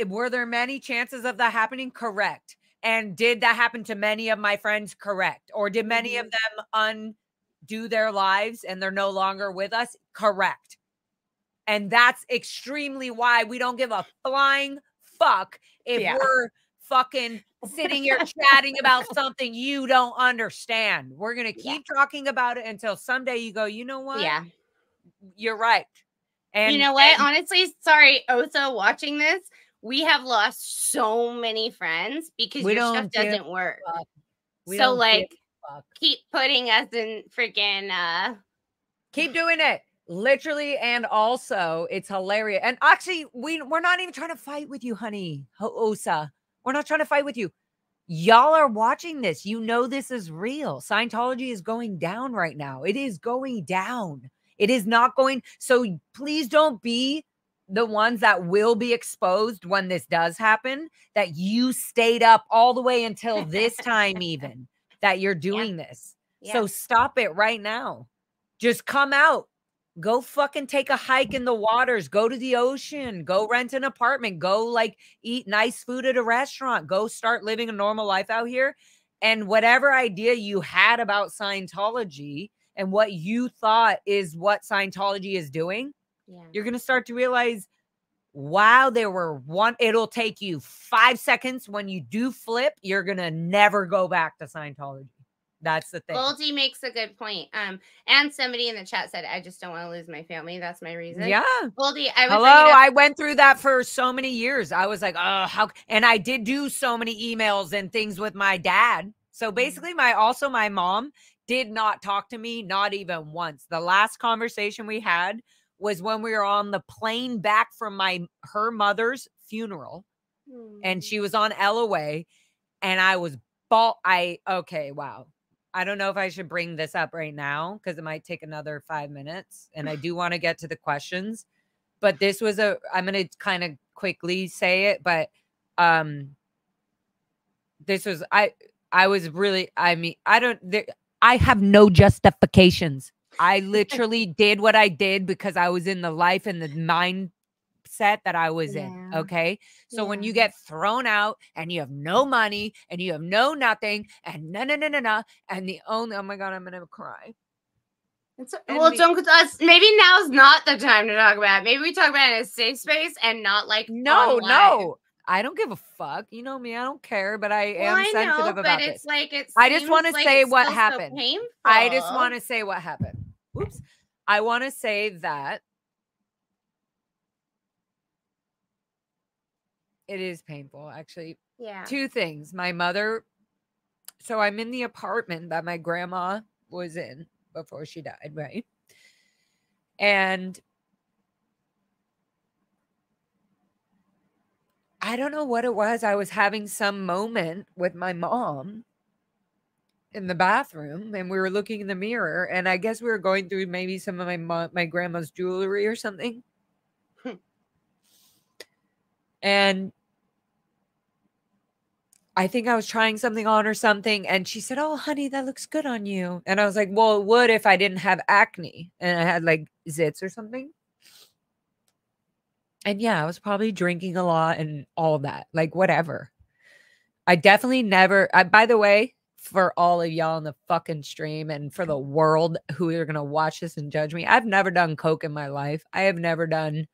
were there many chances of that happening? Correct. And did that happen to many of my friends? Correct. Or did many of them undo their lives and they're no longer with us? Correct. And that's extremely why we don't give a flying fuck if we're fucking sitting here chatting about something you don't understand. We're going to keep talking about it until someday you go, you know what? Yeah. You're right. And you know what? Honestly, sorry, Otha, watching this, we have lost so many friends because your stuff doesn't work. So, like, keep putting us in freaking keep doing it. Literally, and also it's hilarious. And actually, we're not even trying to fight with you, honey. Osa. We're not trying to fight with you. Y'all are watching this. You know this is real. Scientology is going down right now. It is going down. It is not going. So please don't be the ones that will be exposed when this does happen, that you stayed up all the way until this time even, that you're doing this. So stop it right now. Just come out. Go fucking take a hike in the waters. Go to the ocean. Go rent an apartment. Go like eat nice food at a restaurant. Go start living a normal life out here. And whatever idea you had about Scientology and what you thought is what Scientology is doing, you're going to start to realize, wow, it'll take you 5 seconds. When you do flip, you're going to never go back to Scientology. That's the thing. Goldie makes a good point. And somebody in the chat said, I just don't want to lose my family. That's my reason. Yeah. Goldie, I went through that for so many years. I was like, oh, how? And I did do so many emails and things with my dad. So basically my mom did not talk to me, not even once. The last conversation we had was when we were on the plane back from her mother's funeral. And she was on LOA and I was okay, wow. I don't know if I should bring this up right now because it might take another 5 minutes. And I do want to get to the questions. But this was I'm going to kind of quickly say it. But this was, I was really, I mean, I have no justifications. I literally did what I did because I was in the life and the mindset that I was in. Okay. So when you get thrown out and you have no money and you have no nothing and no, and oh my God, I'm going to cry. Maybe now's not the time to talk about it. Maybe we talk about it in a safe space and not like online. No. I don't give a fuck. You know me. I don't care, but I am sensitive about this. I just want to say what happened. I just want to say what happened. Oops. I want to say that it is painful, actually. Yeah. 2 things. My mother. So I'm in the apartment that my grandma was in before she died, right? And I don't know what it was. I was having some moment with my mom in the bathroom and we were looking in the mirror and I guess we were going through maybe some of my grandma's jewelry or something. And I think I was trying something on or something. And she said, oh, honey, that looks good on you. And I was like, well, it would if I didn't have acne and I had like zits or something. And yeah, I was probably drinking a lot and all that, like whatever. I definitely never, by the way, for all of y'all in the fucking stream and for the world who are going to watch this and judge me, I've never done coke in my life. I have never done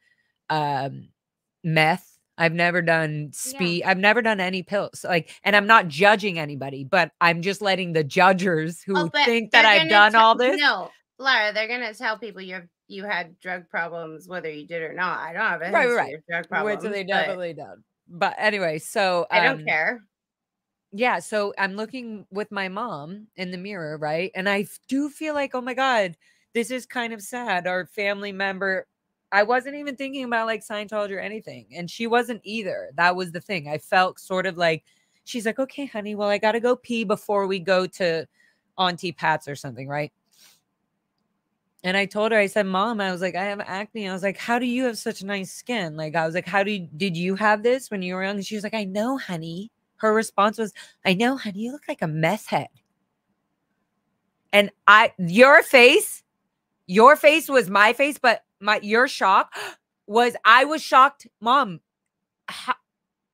meth. I've never done speed. I've never done any pills. Like, and I'm not judging anybody, but I'm just letting the judgers who think that I've done all this. No, Lara, they're going to tell people you had drug problems, whether you did or not. I don't have a history of drug problems. Which they definitely don't. But anyway, so I don't care. Yeah, so I'm looking with my mom in the mirror, right? And I do feel like, oh my God, this is kind of sad. Our family member, I wasn't even thinking about like Scientology or anything. And she wasn't either. That was the thing. I felt sort of like, she's like, okay, honey, well, I got to go pee before we go to Auntie Pat's or something, right? And I told her, I said, Mom, I was like, I have acne. I was like, how do you have such nice skin? Like, I was like, did you have this when you were young? And she was like, I know, honey. Her response was, I know, honey, you look like a meth head. And your face was my face, but your shock was, I was shocked. Mom,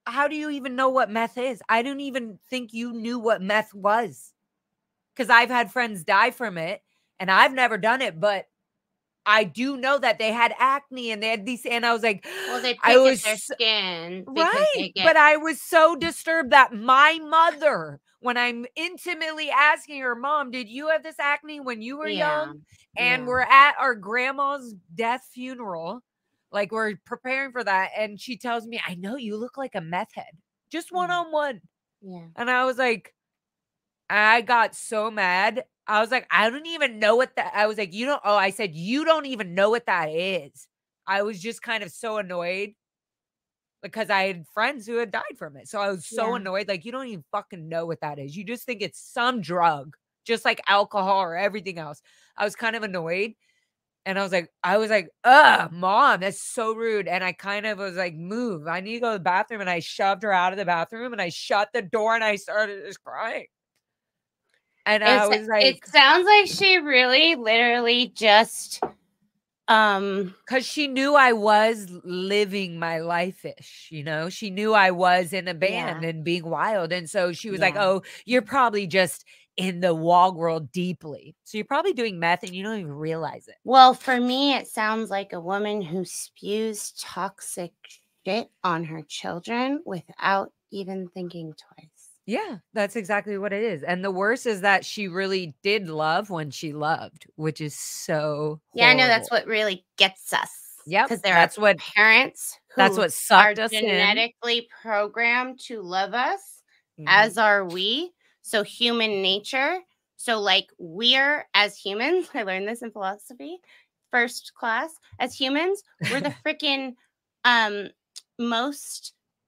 how do you even know what meth is? I don't even think you knew what meth was. Because I've had friends die from it, and I've never done it, but I do know that they had acne and they had these, and I was like, well, they pick at their skin. Right. But I was so disturbed that my mother, when I'm intimately asking her, Mom, did you have this acne when you were young? And we're at our grandma's death funeral. Like, we're preparing for that. And she tells me, I know you look like a meth head. Just one-on-one. Yeah. And I was like, I got so mad. I was like, I don't even know what that. I was like, I said, you don't even know what that is. I was just kind of so annoyed because I had friends who had died from it. So I was so annoyed. Like, you don't even fucking know what that is. You just think it's some drug, just like alcohol or everything else. I was kind of annoyed. And I was like, Mom, that's so rude. And I kind of was like, move. I need to go to the bathroom. And I shoved her out of the bathroom and I shut the door and I started just crying. And I was like, it sounds like she really literally just, because she knew I was living my life-ish, she knew I was in a band and being wild. And so she was like, oh, you're probably just in the wog world deeply. So you're probably doing meth and you don't even realize it. Well, for me, it sounds like a woman who spews toxic shit on her children without even thinking twice. Yeah, that's exactly what it is. And the worst is that she really did love when she loved, which is so horrible. I know that's what really gets us. Yeah, because that's what parents who that's what sucked are us genetically programmed to love us, as are we. So human nature. So like we're as humans, I learned this in philosophy, first class. As humans, we're the freaking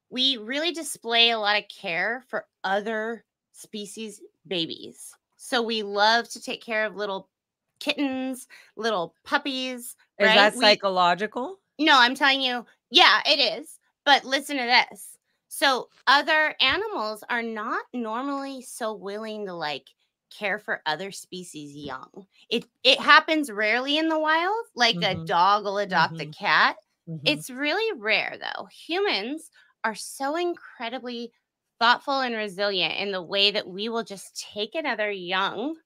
we really display a lot of care for other species babies. So we love to take care of little kittens, little puppies. Is that psychological? No, I'm telling you, yeah, it is. But listen to this. So other animals are not normally so willing to like care for other species young. It happens rarely in the wild. Like a dog will adopt a cat. It's really rare though. Humans are so incredibly thoughtful and resilient in the way that we will just take another young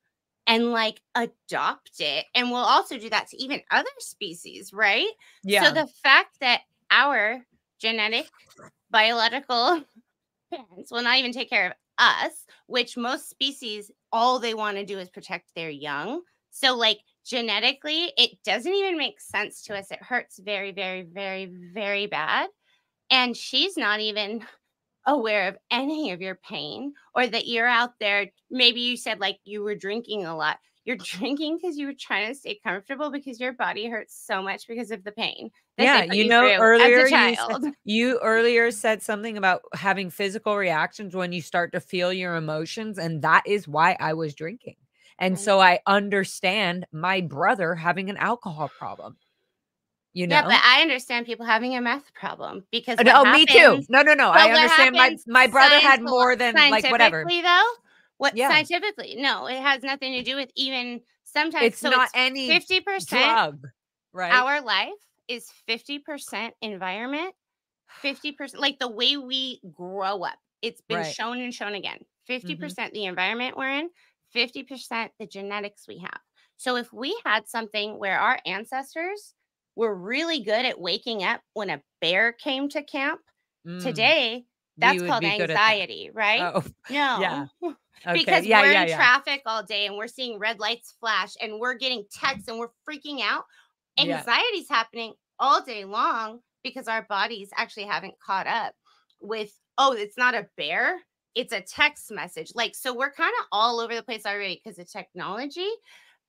and like adopt it. And we'll also do that to even other species, right? Yeah. So the fact that our genetic biological parents will not even take care of us, which most species, all they want to do is protect their young. So like genetically, it doesn't even make sense to us. It hurts very, very, very, very bad. And she's not even aware of any of your pain or that you're out there. Maybe you said like you were drinking a lot. You're drinking because you were trying to stay comfortable because your body hurts so much because of the pain. Yeah, you earlier said something about having physical reactions when you start to feel your emotions. And that is why I was drinking. And so I understand my brother having an alcohol problem. Yeah, but I understand people having a meth problem because me too. No. I understand my brother had more than like whatever. Scientifically, no, it has nothing to do with even sometimes. It's not any 50% drug, right? Our life is 50% environment, 50% like the way we grow up. It's been shown and shown again. 50% the environment we're in, 50% the genetics we have. So if we had something where our ancestors were really good at waking up when a bear came to camp, today that's called anxiety, right? Oh, no. Yeah. Okay. Because we're in traffic all day and we're seeing red lights flash and we're getting texts and we're freaking out. Anxiety's happening all day long because our bodies actually haven't caught up with, it's not a bear, it's a text message. Like, so we're kind of all over the place already because of technology.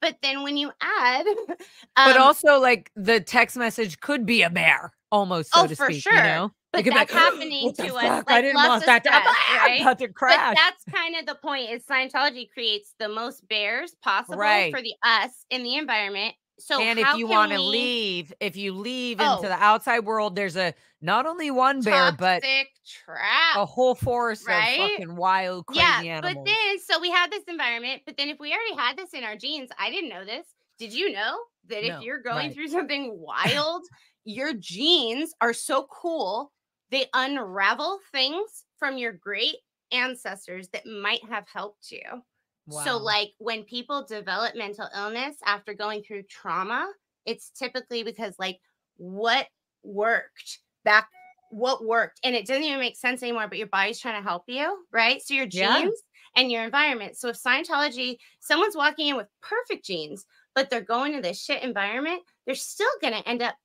But then when you add, but also like the text message could be a bear, almost, so to speak. Sure. But that's happening to us. Like, I didn't want that right? I'm about to crash. But that's kind of the point. Is Scientology creates the most bears possible for the us in the environment, So and if you want to leave, if you leave into the outside world, there's not only one bear, but trap, a whole forest of right? fucking wild, crazy animals. But then, so we had this environment, but then if we already had this in our genes, I didn't know this. Did you know that if you're going through something wild, your genes are so cool, they unravel things from your great ancestors that might have helped you. Wow. So like when people develop mental illness after going through trauma, it's typically because like what worked, and it doesn't even make sense anymore, but your body's trying to help you, right? So your genes and your environment. So if Scientology, someone's walking in with perfect genes, but they're going to this shit environment, they're still going to end up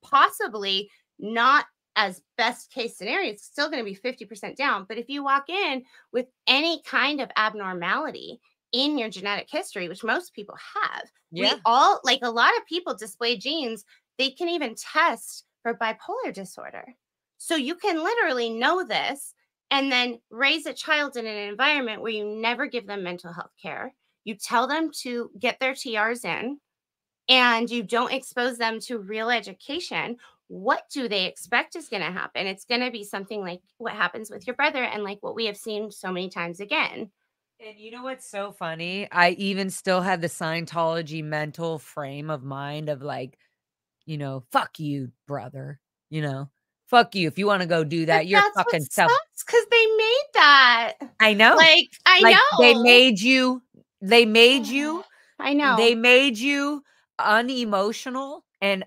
possibly not as best case scenario. It's still going to be 50% down. But if you walk in with any kind of abnormality in your genetic history, which most people have, we all, like a lot of people display genes, they can even test for bipolar disorder. So you can literally know this and then raise a child in an environment where you never give them mental health care. You tell them to get their TRs in and you don't expose them to real education. What do they expect is going to happen? It's going to be something like what happens with your brother and like what we have seen so many times again. And you know what's so funny? I even still had the Scientology mental frame of mind of like, you know, fuck you, brother. You know, fuck you. If you want to go do that, but you're that's fucking self. Because they made that. I know. Like, I know. They made you. I know. They made you unemotional and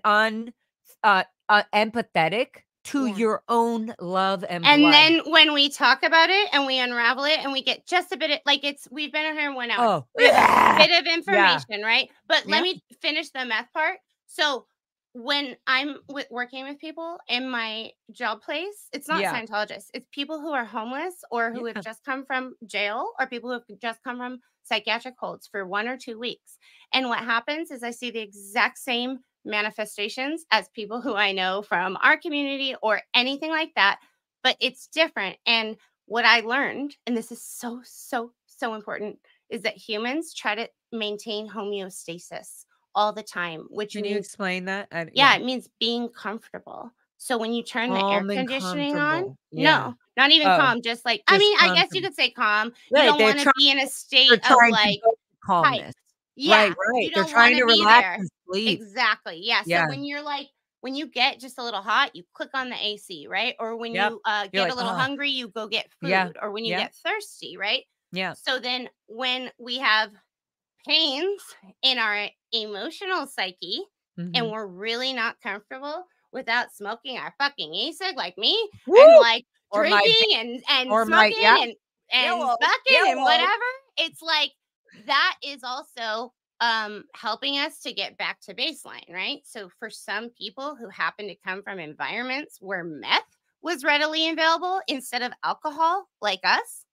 empathetic to your own love and blood. And then when we talk about it and we unravel it and we get just a bit of like we've been here 1 hour. We have a bit of information, right? But let me finish the meth part. So when I'm working with people in my job place, it's not Scientologists. It's people who are homeless or who have just come from jail or people who have just come from psychiatric holds for 1 or 2 weeks. And what happens is I see the exact same manifestations as people who I know from our community or anything like that, but it's different. And what I learned, and this is so, so, so important, is that humans try to maintain homeostasis all the time, which Can you explain that? It means being comfortable. So when you turn the air conditioning on, no, not even calm, just like, I mean, I guess you could say calm. You don't want to be in a state of like calmness. Yeah, right. You don't They're trying to relax there. and sleep. Exactly. Yeah. So when you're like, when you get just a little hot, you click on the AC, right? Or when you get like, a little hungry, you go get food. Or when you get thirsty, right? Yeah. So then when we have pains in our emotional psyche and we're really not comfortable without smoking our fucking e-cig like me and like drinking and smoking and fucking and whatever, it's like that is also helping us to get back to baseline, right? So for some people who happen to come from environments where meth was readily available instead of alcohol like us,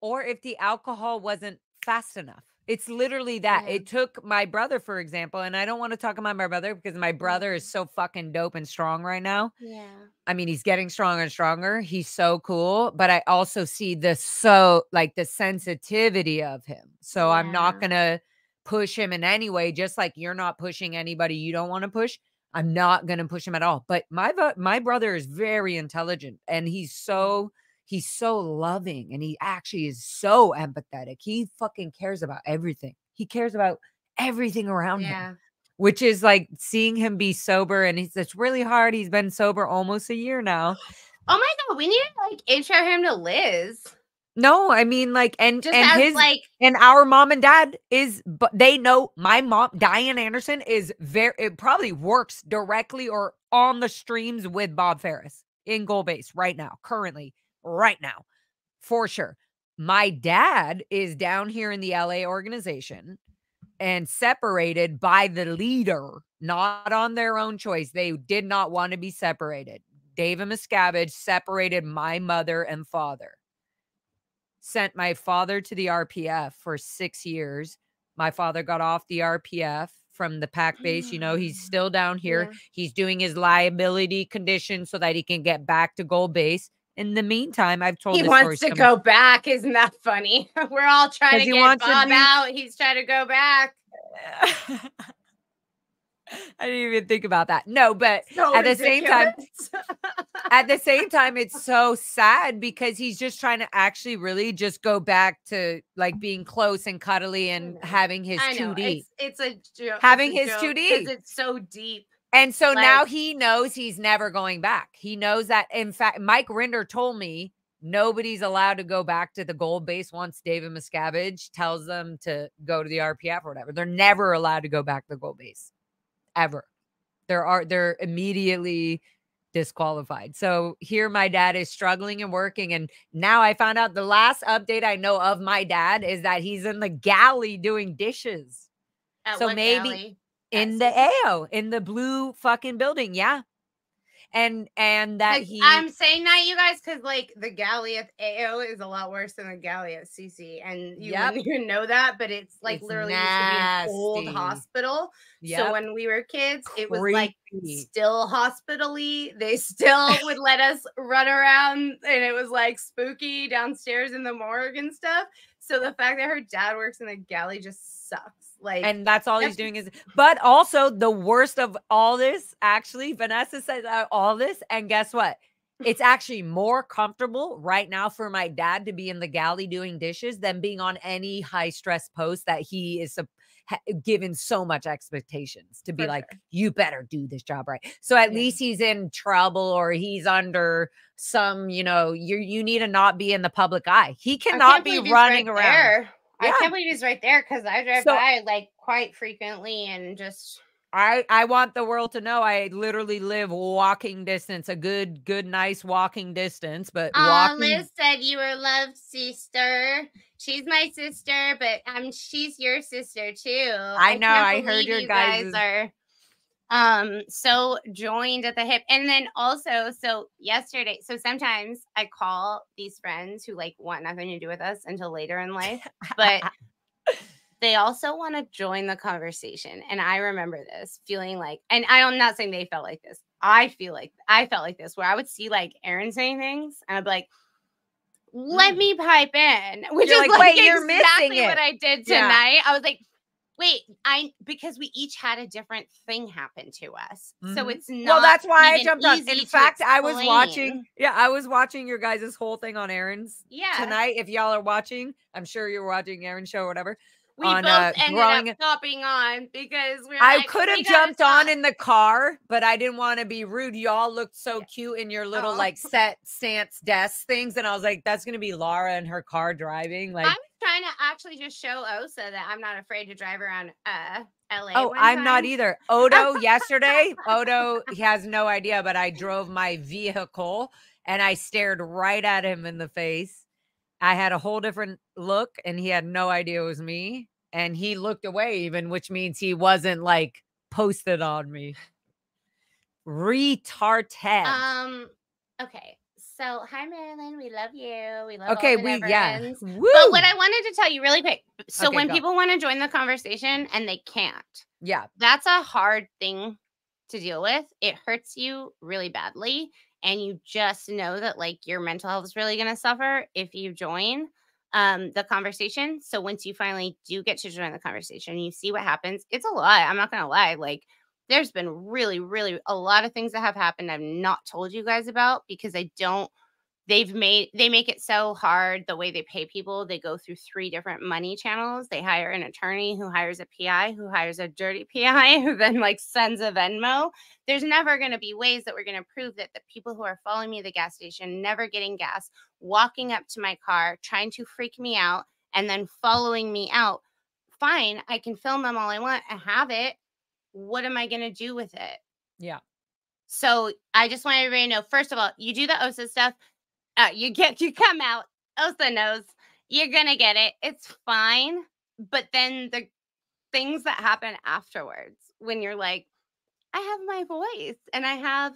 or if the alcohol wasn't fast enough. It's literally that. It took my brother, for example, and I don't want to talk about my brother because my brother is so fucking dope and strong right now. Yeah. I mean, he's getting stronger and stronger. He's so cool, but I also see the sensitivity of him. So I'm not going to push him in any way, just like you're not pushing anybody you don't want to push. I'm not going to push him at all. But my brother is very intelligent and he's so loving and he actually is so empathetic. He fucking cares about everything. He cares about everything around him, which is like seeing him be sober. And it's really hard. He's been sober almost a year now. Oh my God. We need to like intro him to Liz. No, I mean like, and our mom and dad but they know my mom, Diane Anderson, it probably works directly or on the streams with Bob Ferris in Gold Base right now, currently. Right now, for sure. My dad is down here in the LA organization and separated by the leader, not on their own choice. They did not want to be separated. David Miscavige separated my mother and father. Sent my father to the RPF for 6 years. My father got off the RPF from the PAC base. You know, he's still down here. He's doing his liability condition so that he can get back to Gold Base. In the meantime, I've told he wants to go back. Isn't that funny? We're all trying to get Bob out. He's trying to go back. I didn't even think about that. No, but So at the same time, ridiculous. it's so sad because he's just trying to actually really just go back to like being close and cuddly and having his 2D. It's a joke. Having his 2D because it's so deep. And so Like- now he knows he's never going back. He knows that. In fact, Mike Rinder told me nobody's allowed to go back to the gold base once David Miscavige tells them to go to the RPF or whatever. They're never allowed to go back to the gold base ever. They're immediately disqualified. So here my dad is struggling and working. And now I found out the last update I know of my dad is that he's in the galley doing dishes. At so what maybe galley? in the AO, in the blue fucking building. Yeah. And that I'm saying that, you guys, because like the galley at AO is a lot worse than the galley at CC, and you wouldn't even know that, but it's like literally used to be an old hospital. So when we were kids, it was like still hospital-y. They still would let us run around, and it was like spooky downstairs in the morgue and stuff. So the fact that her dad works in the galley just sucks. Like, and that's all he's doing is, but also the worst of all this, actually, Vanessa said all this, and guess what? It's actually more comfortable right now for my dad to be in the galley doing dishes than being on any high stress post that he is given so much expectations to be like, you better do this job right. So at least he's in trouble or he's under some, you need to not be in the public eye. He cannot be running around. There. I can't believe he's right there because I drive by like quite frequently and just. I want the world to know I literally live walking distance, a good, nice walking distance. But Liz said you were loved, sister. She's my sister, but she's your sister too. I know. I heard your guys are so joined at the hip. And then also, so yesterday, so sometimes I call these friends who like want nothing to do with us until later in life, but they also want to join the conversation. And I remember this feeling like, and I'm not saying they felt like this. I felt like this, where I would see like Aaron saying things and I'd be like, let me pipe in, which is like wait, you're exactly missing what I did tonight. I was like, wait, because we each had a different thing happen to us. So it's not. Well, that's why I jumped on. In fact, I was watching your guys' whole thing on Aaron's tonight. If y'all are watching, I'm sure you're watching Aaron's show or whatever. We both ended up stopping on because I could have jumped on in the car, but I didn't want to be rude. Y'all looked so cute in your little like set stance desk things, and I was like, "That's gonna be LARA in her car driving." Like, I'm trying to actually just show Osa that I'm not afraid to drive around LA. Oh, I'm not either. Odo yesterday. Odo, he has no idea, but I drove my vehicle and I stared right at him in the face. I had a whole different look and he had no idea it was me. And he looked away even, which means he wasn't like posted on me. Retarded. Okay. So hi Marilyn, we love you. We love all the friends. But what I wanted to tell you really quick. So when people want to join the conversation and they can't. Yeah. That's a hard thing to deal with. It hurts you really badly. And you just know that like your mental health is really going to suffer if you join the conversation. So once you finally do get to join the conversation, you see what happens. It's a lot. I'm not going to lie. Like there's been really, really a lot of things that have happened I've not told you guys about because they make it so hard the way they pay people. They go through 3 different money channels. They hire an attorney who hires a PI, who hires a dirty PI, who then like sends a Venmo. There's never going to be ways that we're going to prove that the people who are following me at the gas station, never getting gas, walking up to my car, trying to freak me out, and then following me out. Fine, I can film them all I want. I have it. What am I going to do with it? Yeah. So I just want everybody to know, first of all, you do the OSA stuff. You come out. Osa knows you're going to get it. It's fine. But then the things that happen afterwards when you're like, I have my voice and I have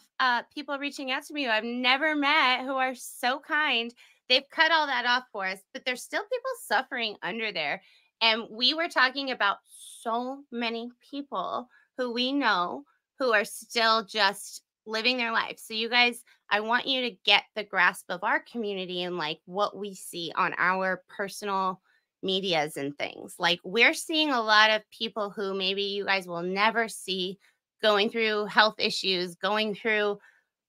people reaching out to me who I've never met who are so kind. They've cut all that off for us, but there's still people suffering under there. And we were talking about so many people who we know who are still just living their life. So you guys, I want you to get the grasp of our community and like what we see on our personal medias and things. Like we're seeing a lot of people who maybe you guys will never see going through health issues, going through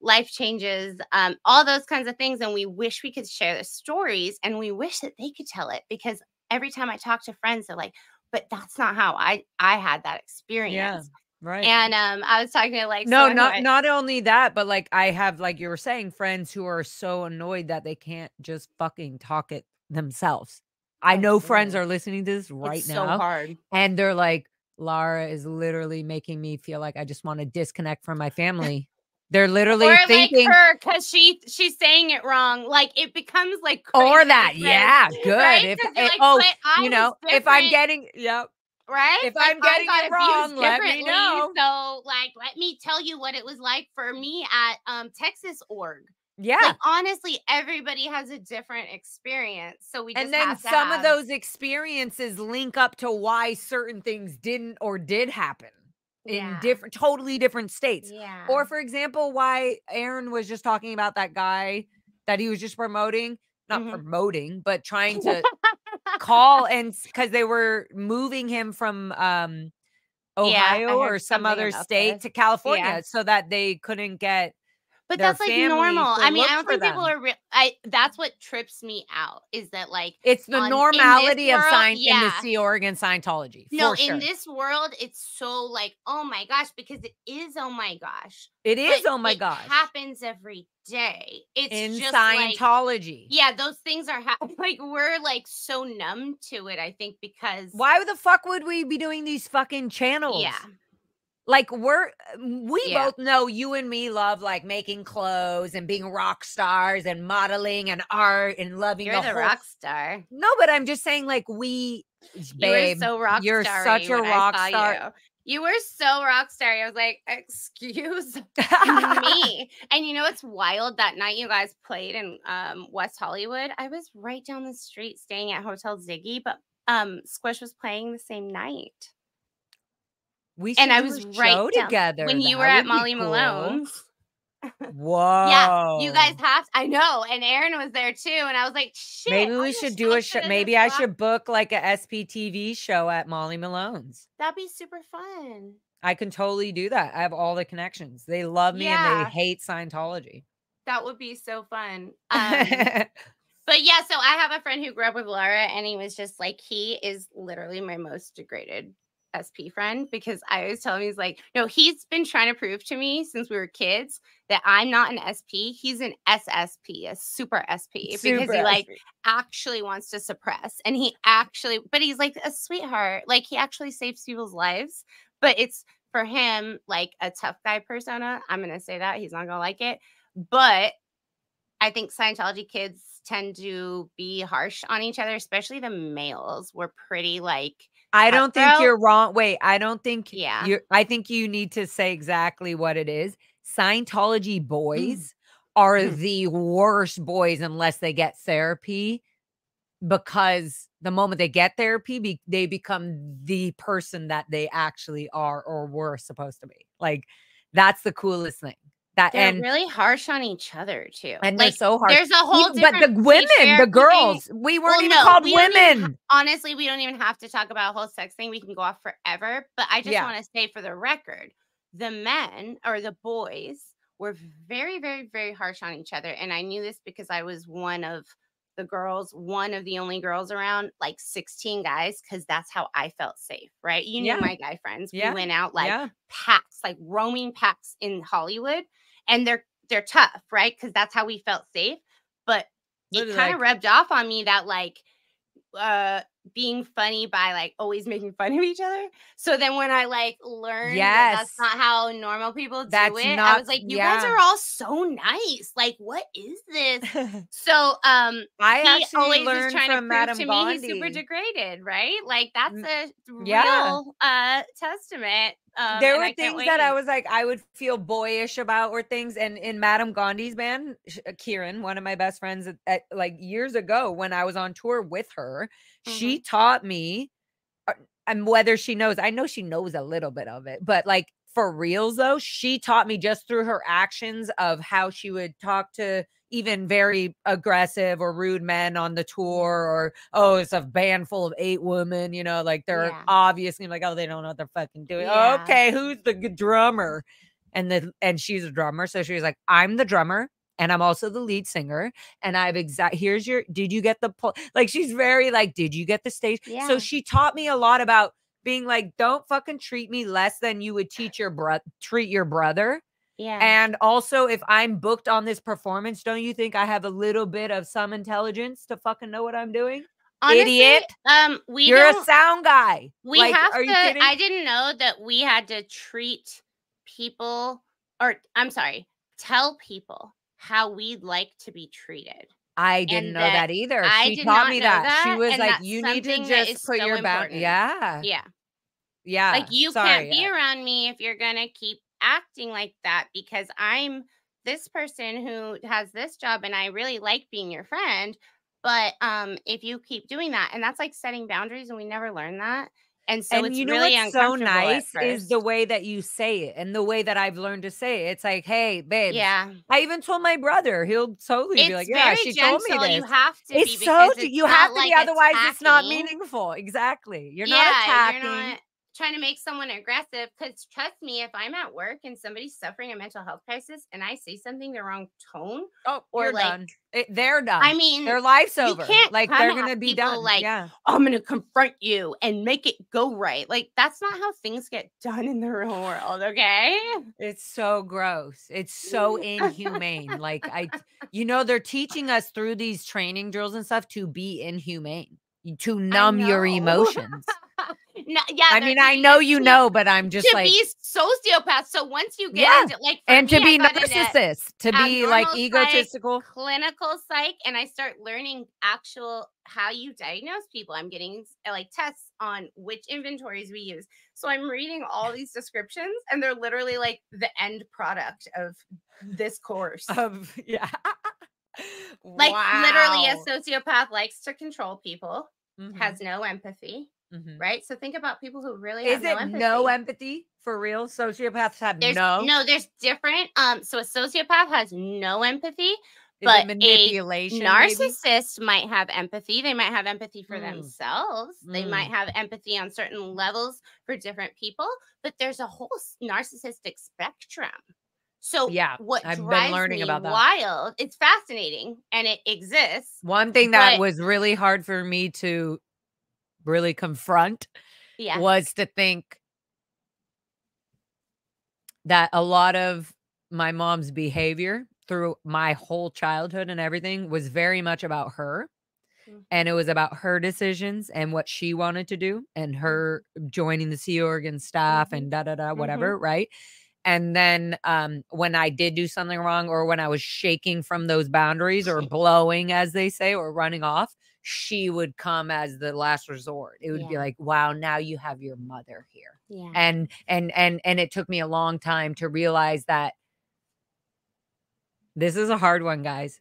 life changes, all those kinds of things. And we wish we could share the stories, and we wish that they could tell it, because every time I talk to friends, they're like, but that's not how I had that experience. Yeah, right. And I was talking to like no, not only that, but like I have, like you were saying, friends who are so annoyed that they can't just fucking talk it themselves. I know friends are listening to this right now. So hard. And they're like, Lara is literally making me feel like I just want to disconnect from my family. They're literally thinking, like her, because she's saying it wrong. Like it becomes like crazy, or that, yeah, good. Right? If like, you know, if I'm getting, right? If like, I'm getting it wrong, let me know. So, like, let me tell you what it was like for me at Texas Org. Yeah. Like, honestly, everybody has a different experience. So we just and then have to some of those experiences link up to why certain things didn't or did happen in totally different states. Yeah. Or for example, why Aaron was just talking about that guy that he was just promoting, not promoting, but trying to call, and because they were moving him from Ohio or some other state to California so that they couldn't get but that's like normal. I mean, I don't think people are that's what trips me out, is that like it's the normality of in the Sea Oregon Scientology. No, in this world, it's so like, oh my gosh, because it is, oh my gosh. It is, oh my gosh. It happens every day. It's in just Scientology. Like, yeah, those things are like, we're like so numb to it, I think, because why the fuck would we be doing these fucking channels? Yeah. Like we both know, you and me love like making clothes and being rock stars and modeling and art and loving You're the rock star. No, but I'm just saying, like, babe, you were so rock you're such a rock star. You were so rock star. I was like, excuse me. And you know what's wild? That night you guys played in West Hollywood, I was right down the street staying at Hotel Ziggy, but Squish was playing the same night. I was right together when you were at Molly Malone's. Whoa. Yeah, you guys have to, I know. And Aaron was there too. And I was like, shit. Maybe we should do a show. Maybe I should book like a SPTV show at Molly Malone's. That'd be super fun. I can totally do that. I have all the connections. They love me and they hate Scientology. That would be so fun. But yeah, so I have a friend who grew up with LARA, and he was just like, he is literally my most degraded SP friend, because I always tell him, he's like, no, he's been trying to prove to me since we were kids that I'm not an SP. He's an SSP, a super SP, because he like actually wants to suppress, and he actually, but he's like a sweetheart. Like he actually saves people's lives, but it's for him like a tough guy persona. I'm going to say that he's not going to like it, but I think Scientology kids tend to be harsh on each other, especially the males. We're pretty like, I don't think you're wrong. Wait, I don't think I think you need to say exactly what it is. Scientology boys are the worst boys unless they get therapy, because the moment they get therapy, they become the person that they actually are or were supposed to be. Like, that's the coolest thing. They're really harsh on each other too, and like, they're so harsh. There's a whole but the women, the girls, we weren't even called women. Honestly, we don't even have to talk about a whole sex thing. We can go off forever. But I just want to say, for the record, the men or the boys were very, very, very harsh on each other, and I knew this because I was one of the girls, one of the only girls around like 16 guys, because that's how I felt safe, right? You knew my guy friends. We went out like packs, like roaming packs in Hollywood. And they're tough, right? Because that's how we felt safe. But it kind of rubbed off on me that like being funny by like always making fun of each other. So then when I like learned that that's not how normal people do it, I was like, you guys are all so nice. Like, what is this? So I actually learned from Madame Gandhi. He's super degraded, right? Like that's a real testament. There were things that I was like, I would feel boyish about, or things. And in Madame Gandhi's band, Kieran, one of my best friends at like years ago when I was on tour with her, she taught me, and whether she knows, I know she knows a little bit of it, but like for reals though, she taught me just through her actions of how she would talk to, even very aggressive or rude men on the tour, or, oh, it's a band full of 8 women, you know, like they're obviously like, oh, they don't know what they're fucking doing. Okay, who's the drummer? And she's a drummer. So she was like, I'm the drummer and I'm also the lead singer. And I've here's your, did you get the, like, she's very like, did you get the stage? Yeah. So she taught me a lot about being like, don't fucking treat me less than you would treat your brother. Yeah. And also, if I'm booked on this performance, don't you think I have a little bit of some intelligence to fucking know what I'm doing? Honestly, idiot. You're a sound guy. We like, have are you to, kidding? I didn't know that we had to treat people, or I'm sorry, tell people how we'd like to be treated. I didn't know that either. She taught me that. She was like, you need to just put your boundaries. Yeah. Yeah. Yeah. Like, you can't be around me if you're going to keep acting like that, because I'm this person who has this job and I really like being your friend. But if you keep doing that, and that's like setting boundaries, and we never learn that. And so it's you know really what's so uncomfortable nice at is the first. way that you say it and the way that I've learned to say it. It's like, hey, babe. Yeah. I even told my brother, he'll totally be like, It's yeah, very she told me gentle. this. You have to be, It's because so, it's you not have to like be, otherwise it's not attacking. meaningful. Exactly. You're Yeah, not attacking. you're not trying to make someone aggressive, because trust me, if I'm at work and somebody's suffering a mental health crisis and I say something the wrong tone, Oh, or you're like, done. They're done. I mean, their life's you over. can't Like, come they're at gonna be people done. like, yeah. I'm gonna confront you and make it go right. Like, that's not how things get done in the real world. Okay. It's so gross. It's so inhumane. Like, you know, they're teaching us through these training drills and stuff to be inhumane, to numb your emotions. No, yeah, I mean, I know you know, but I'm just to like, be sociopaths. So once you get into, like, for and me, to be I got into narcissist, to be like abnormal egotistical, psych, clinical psych, and I start learning actual how you diagnose people. I'm getting like tests on which inventories we use. So I'm reading all these descriptions, and they're literally like the end product of this course. Yeah. Like, wow. literally, a sociopath likes to control people, Mhm. has no empathy. Mhm. Right? So think about people who really Is have no it empathy. no empathy for real? Sociopaths have There's no. there's different. So a sociopath has no empathy, Is but it manipulation? a narcissist might have empathy. They might have empathy for Mm. themselves. They might have empathy on certain levels for different people, but there's a whole narcissistic spectrum. So yeah, what I've been drives learning me about that. wild, it's fascinating and it exists. One thing that was really hard for me to really confront was to think that a lot of my mom's behavior through my whole childhood and everything was very much about her. And it was about her decisions and what she wanted to do, and her joining the Sea Organ staff and whatever, right? And then when I did do something wrong, or when I was shaking from those boundaries, or blowing, as they say, or running off, she would come as the last resort. It would be like, wow, now you have your mother here. Yeah. And it took me a long time to realize that this is a hard one, guys,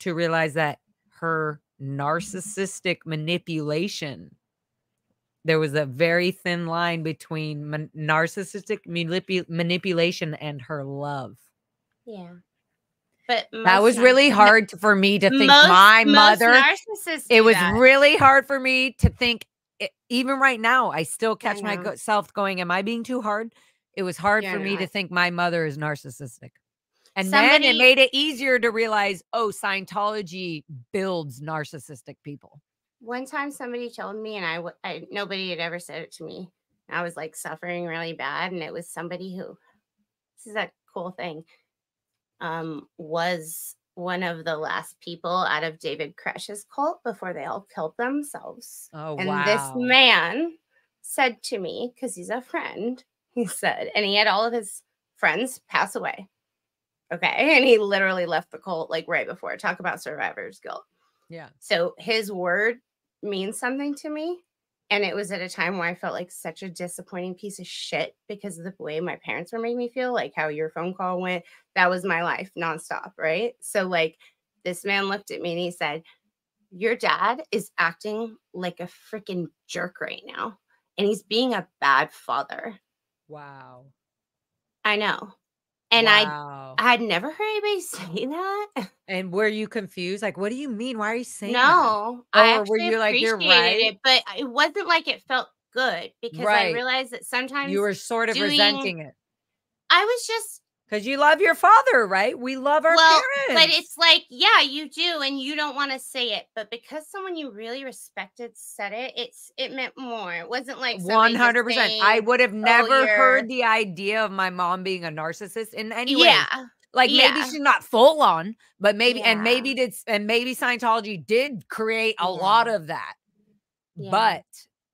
to realize that her narcissistic manipulation, there was a very thin line between narcissistic manipulation and her love. Yeah. But that was really hard for me to think my mother. It was really hard for me to think, even right now, I still catch myself going, am I being too hard? It was hard for me to think my mother is narcissistic. And then it made it easier to realize, oh, Scientology builds narcissistic people. One time somebody told me, and I nobody had ever said it to me. I was like suffering really bad. And it was somebody who, this is a cool thing, was one of the last people out of David Koреш's cult before they all killed themselves. Oh, and wow. this man said to me, because he's a friend, he said, and he had all of his friends pass away. Okay. And he literally left the cult like right before. Talk about survivor's guilt. Yeah. So his word means something to me. And it was at a time where I felt like such a disappointing piece of shit because of the way my parents were making me feel, like how your phone call went. That was my life nonstop. Right. So like this man looked at me and he said, your dad is acting like a freaking jerk right now. And he's being a bad father. Wow. I know. And wow. I'd never heard anybody say that. And were you confused? Like, what do you mean? Why are you saying that? No, I Or were actually you like, you're appreciated right? it, but it wasn't like it felt good because I Right. realized that sometimes You were sort of resenting it. I was just Because you love your father, right? We love our but parents. it's like, yeah, you do, and you don't want to say it, but because someone you really respected said it, it meant more. It wasn't like somebody just 100%. I saying, would have "Oh, never heard you're." the idea of my mom being a narcissist in any way. Yeah, Like, maybe yeah, she's not full on, but maybe yeah, maybe Scientology did create a lot yeah, of that. yeah. But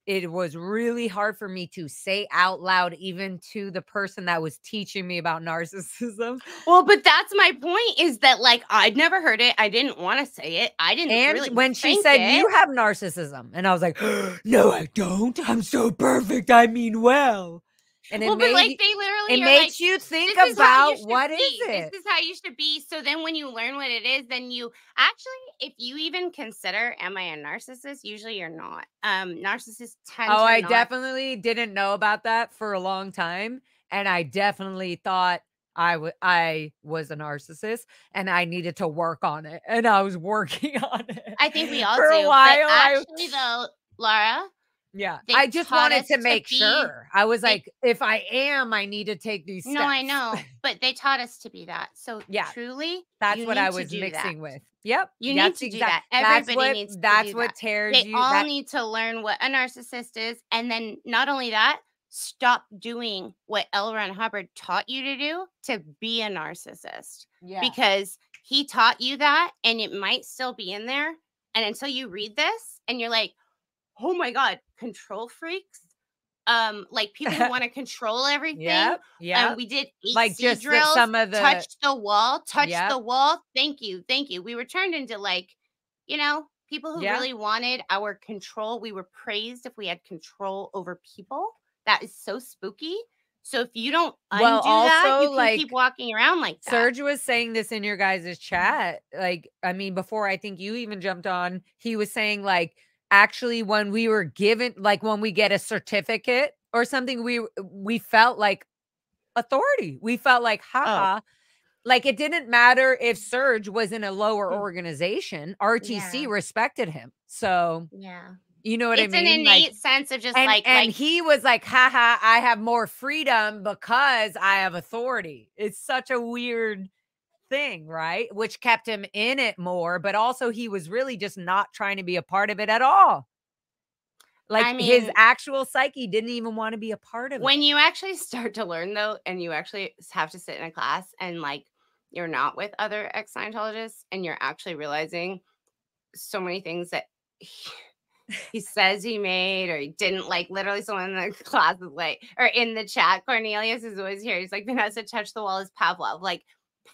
it was really hard for me to say out loud, even to the person that was teaching me about narcissism. Well, but that's my point, is that, like, I'd never heard it. I didn't want to say it. I didn't And really when she think said, it. "You have narcissism," and I was like, "No, I don't. I'm so perfect. I mean well." And Well, but like they literally it are like, makes you think this is how you about should what is be. it? This is how you should be. So then when you learn what it is, then you actually, if you even consider, am I a narcissist? Usually you're not. Narcissists tend Oh, to I not. definitely didn't know about that for a long time, and I definitely thought I was a narcissist, and I needed to work on it, and I was working on it I think we all for a do. But while. actually though, Laura, Yeah, they I just taught wanted us to to make be sure. I was they like, if I am, I need to take these no, I steps. know, but they taught us to be that. So Yeah, truly, that's you what I need to was do that. mixing with. Yep, You need that's to do exact. that. Everybody needs to That's do what that. tears They you. all That need to learn what a narcissist is. And then not only that, stop doing what L. Ron Hubbard taught you to do to be a narcissist. yeah. Because he taught you that and it might still be in there. And until you read this and you're like, oh my God, control freaks. Like people who want to control everything. Yep, yep. We did 8 Like C just drills, some of the. touch the wall, touch Yep, the wall. Thank you, thank you. We were turned into like, people who yeah. really wanted our control. We were praised if we had control over people. That is so spooky. So if you don't Well, undo that, you also, can keep like, walking around like that. Serge was saying this in your guys' chat. Like, I mean, before I think you even jumped on, he was saying, like, actually, when we were given, like, when we get a certificate or something, we felt like authority. We felt like, Oh, haha. Like, it didn't matter if Serge was in a lower organization, RTC yeah, respected him. So, yeah. you know what I It's an mean? Like, innate sense of just and he was like, haha, I have more freedom because I have authority. It's such a weird thing, right? Which kept him in it more, but also he was really just not trying to be a part of it at all. Like, I his mean, actual psyche didn't even want to be a part of it. when you actually start to learn though, and you actually have to sit in a class and like you're not with other ex-Scientologists and you're actually realizing so many things that he says he made or he didn't, like literally someone in the class is like, or in the chat, Cornelius is always here. He's like, Vanessa, touch the wall is Pavlov. Like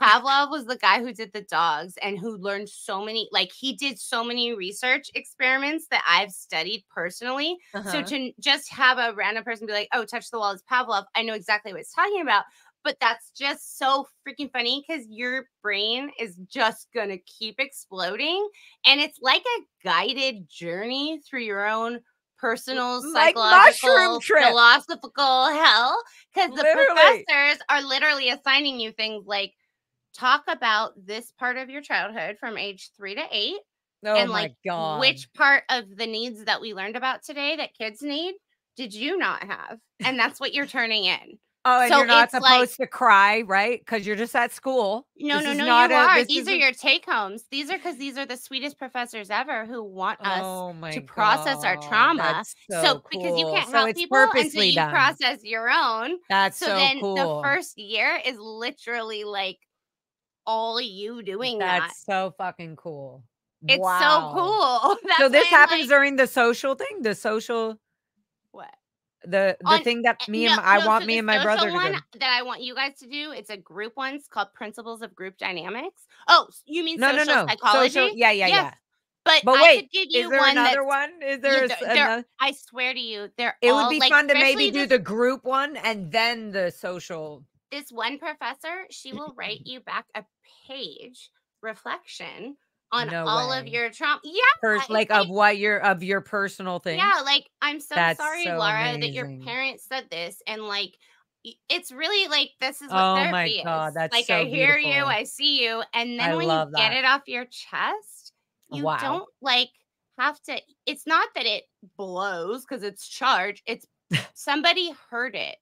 Pavlov was the guy who did the dogs and who learned so many, like he did so many research experiments that I've studied personally. So to just have a random person be like, oh, touch the wall is Pavlov, I know exactly what it's talking about. But that's just so freaking funny because your brain is just going to keep exploding. And it's like a guided journey through your own personal, Like mushroom psychological, trip. philosophical hell. Because the Literally. professors are literally assigning you things like, talk about this part of your childhood from age 3 to 8. Oh And my like God. which part of the needs that we learned about today that kids need did you not have? And that's what you're turning in. Oh, and So you're not it's like, supposed to cry, right? Because you're just at school. no, This no, is no, not you a- are. this These are isn't- your take homes. These are because these are the sweetest professors ever who want us Oh my to process our God, trauma. that's So so because you cool. can't So help it's people until purposely you done. process your own. That's So so then the cool. first year is literally like all you doing that. That's so fucking cool. It's so Wow. cool. That's So this why I'm happens like, during the social thing, the social, what? the On thing that me and no, I no, want so me the and my brother social to one go. that I want you guys to do, it's a group one. It's called Principles of Group Dynamics. Oh, you mean No, no, social no. psychology? Social, yeah. Yes. But But I wait, could give is you there one another that's one? Is there another? I swear to you, they're It would all be like, fun to maybe especially do the group one and then the social. this one professor, she will write you back a page reflection on No all of way. your trauma. Yeah, it's Like of what of your personal thing. yeah, like I'm so That's sorry, so Laura, that your amazing. parents said this, and like it's really like, this is what Oh my therapy God, is. that's Like, so I hear you, beautiful. I see you, and I then when you love get that. it off your chest, you Wow. don't like have to. It's not that it blows because it's charged. It's somebody heard it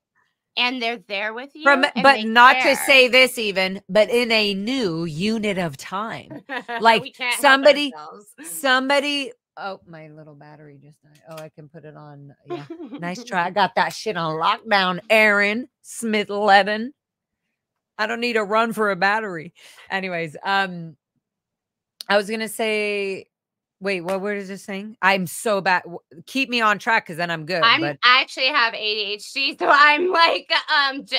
and they're there with you, and But they not to care. say this even, but in a new unit of time. Like We can't help ourselves. somebody, oh, my little battery just died. Oh, I can put it on. Yeah. Nice try. I got that shit on lockdown, Aaron Smith 11. I don't need a run for a battery. Anyways, I was gonna say, wait, what was this saying? I'm so bad. Keep me on track because then I'm good. I actually have ADHD, so I'm like,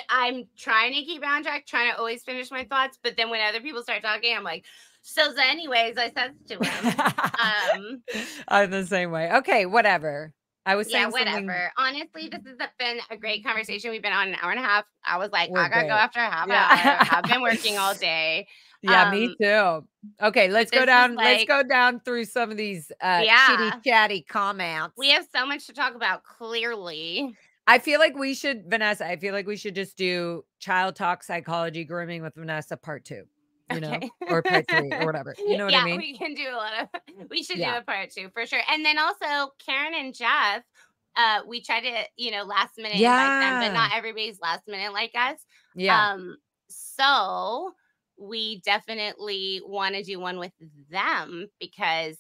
I'm trying to keep on track, trying to always finish my thoughts. But then when other people start talking, I'm like, so anyways, I said to him. I'm the same way. Okay, whatever. I was Yeah, saying whatever. something. Honestly, this has been a great conversation. We've been on an hour and a half. I was like, We're I gotta go great. after a half Yeah. hour. I've been working all day. Yeah, me too. Okay, let's go this is down. Let's like- go down through some of these chitty Yeah. chatty comments. We have so much to talk about, clearly. I feel like we should, Vanessa, I feel like we should just do child talk, psychology, grooming with Vanessa part 2, you know, or part 3 or whatever. You know what I mean? We can do a lot of, we should do Yeah. a part 2 for sure. And then also Karen and Jeff, we try to, you know, last minute invite them, but not everybody's last minute like us. Yeah. So we definitely want to do one with them because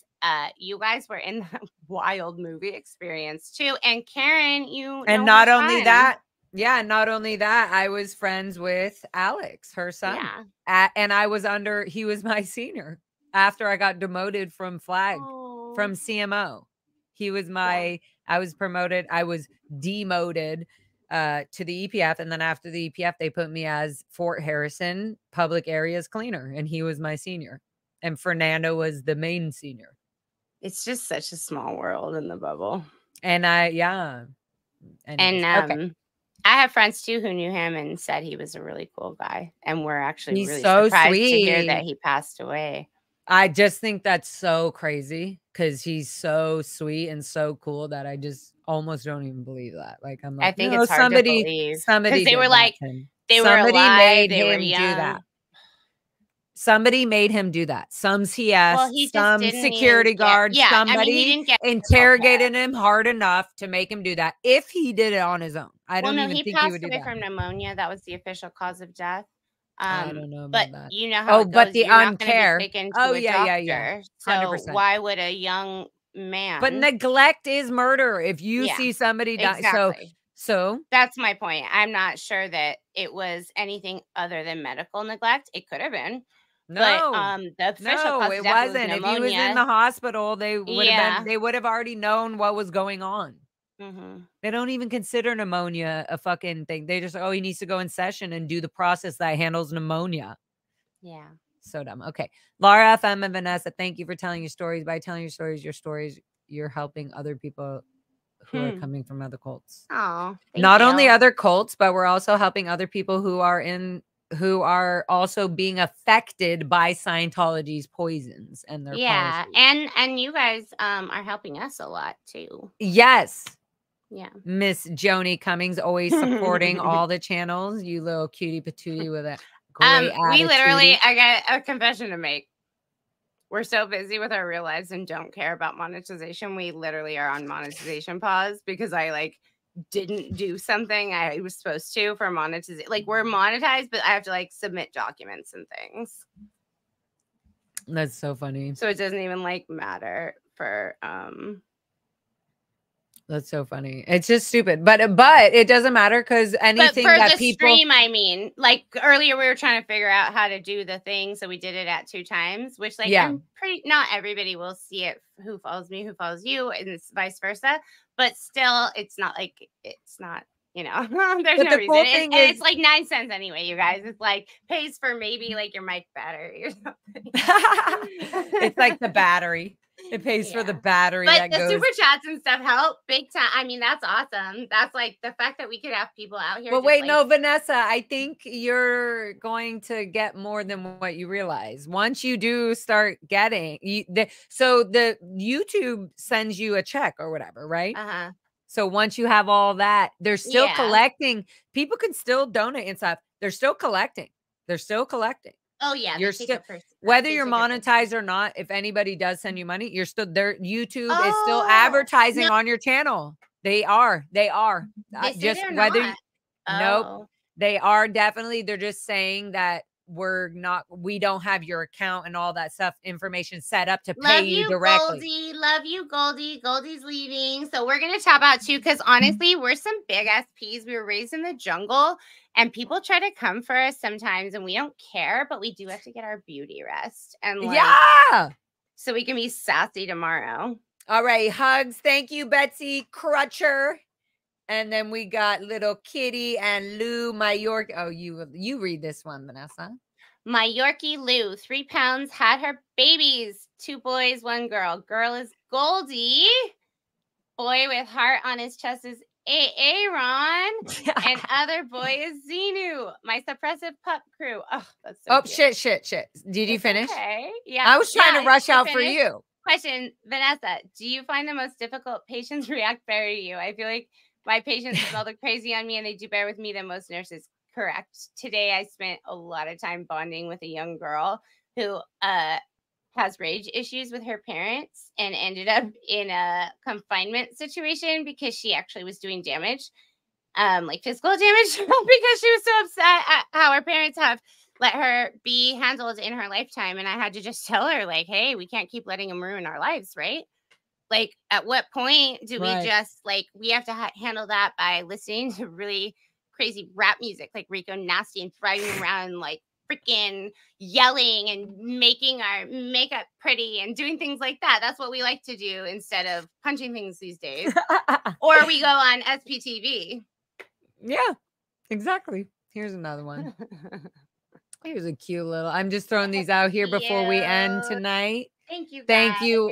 you guys were in the wild movie experience too. And Karen, you And know not her only son. that, yeah, not only that, I was friends with Alex, her son. Yeah. And I was he was my senior after I got demoted from flag, from CMO. He was I was promoted, I was demoted to the EPF. And then after the EPF, they put me as Fort Harrison public areas cleaner. And he was my senior. And Fernando was the main senior. It's just such a small world in the bubble. And Anyways, and okay. I have friends too who knew him and said he was a really cool guy. And we're actually He's really so surprised to hear sweet. that he passed away. I just think that's so crazy because he's so sweet and so cool that I just almost don't even believe that. Like, I'm like, I think it's hard to believe. Somebody they were like, they were somebody alive, made they were him young. do that. Somebody made him do that. Some CS, Well, he just some didn't security even guard, get- yeah, I mean, somebody he didn't get interrogated him hard enough to make him do that. If he did it on his own, I don't even he think he passed would do away that. from pneumonia. That was the official cause of death. I don't know but about that. you know how it but goes. the You're not gonna be uncare. taken to Oh, a yeah. doctor. 100%. So why would a young man? But neglect is murder. If you Yeah, see somebody die, exactly. so That's my point. I'm not sure that it was anything other than medical neglect. It could have been. no, But the official cause it of death wasn't. was If he was in pneumonia. the hospital, they would have Yeah. they would have already known what was going on. Mm-hmm. They don't even consider pneumonia a fucking thing. They just, he needs to go in session and do the process that handles pneumonia. Yeah. So dumb. Okay. Lara, FM, and Vanessa, thank you for telling your stories. By telling your stories, you're helping other people who are coming from other cults. Oh, Not only other cults, but we're also helping other people who are also being affected by Scientology's poisons and their policies. and you guys are helping us a lot too. Yes. Yeah. Miss Joni Cummings always supporting all the channels. You little cutie patootie with a great we literally, attitude. I got a confession to make. We're so busy with our real lives and don't care about monetization. We literally are on monetization pause because I didn't do something I was supposed to for monetization. Like, we're monetized, but I have to submit documents and things. That's so funny. So it doesn't even matter for That's so funny. It's just stupid, but it doesn't matter because anything but for that the people stream, I mean, earlier we were trying to figure out how to do the thing, so we did it at 2 times, which I'm not everybody will see it. Who follows me, who follows you, and it's vice versa. But still, it's not it's not. There's But no the reason. cool thing is, it's 9 cents anyway, you guys. It's pays for maybe your mic battery or something. it's like the battery. It pays for the battery. But the super chats and stuff help big time. I mean, that's awesome. That's the fact that we could have people out here. But wait, no, Vanessa, I think you're going to get more than what you realize. Once you do start getting so the YouTube sends you a check or whatever, right? Uh-huh. So once you have all that, they're still collecting. People can still donate and stuff. They're still collecting. They're still collecting. Oh yeah, you're still whether you're monetized or not. If anybody does send you money, you're still there. YouTube is still advertising on your channel. They are. They just say whether not. Nope, they are definitely. They're just saying that we don't have your account and all that stuff information set up to pay you directly. Goldie. Love you, Goldie. Goldie's leaving. So we're going to tap out too, because honestly, we're some big ass peas. We were raised in the jungle and people try to come for us sometimes and we don't care, but we do have to get our beauty rest. And so we can be sassy tomorrow. All right. Hugs. Thank you, Betsy Crutcher. And then we got little Kitty and Lou Mayork. Oh, you read this one, Vanessa. My Yorkie Lou, 3 pounds, had her babies. 2 boys, 1 girl. Girl is Goldie. Boy with heart on his chest is Aaron. And other boy is Xenu. My suppressive pup crew. Oh, that's so cute. Shit. Did you finish? Okay. Yeah. I was trying to rush out for you. Question, Vanessa, do you find the most difficult patients react better to you? I feel like my patients all look crazy on me and they do better with me than most nurses. Correct. Today, I spent a lot of time bonding with a young girl who has rage issues with her parents and ended up in a confinement situation because she actually was doing damage, like physical damage, because she was so upset at how her parents have let her be handled in her lifetime. And I had to just tell her, like, hey, we can't keep letting them ruin our lives, right? Like, at what point do we just, like, we have to handle that by listening to really crazy rap music, like Rico Nasty, and driving around, like, freaking yelling and making our makeup pretty and doing things like that. That's what we like to do instead of punching things these days. Or we go on SPTV. Yeah, exactly. Here's another one. Here's a cute little, I'm just throwing these out here before we end tonight. Thank you. Thank you.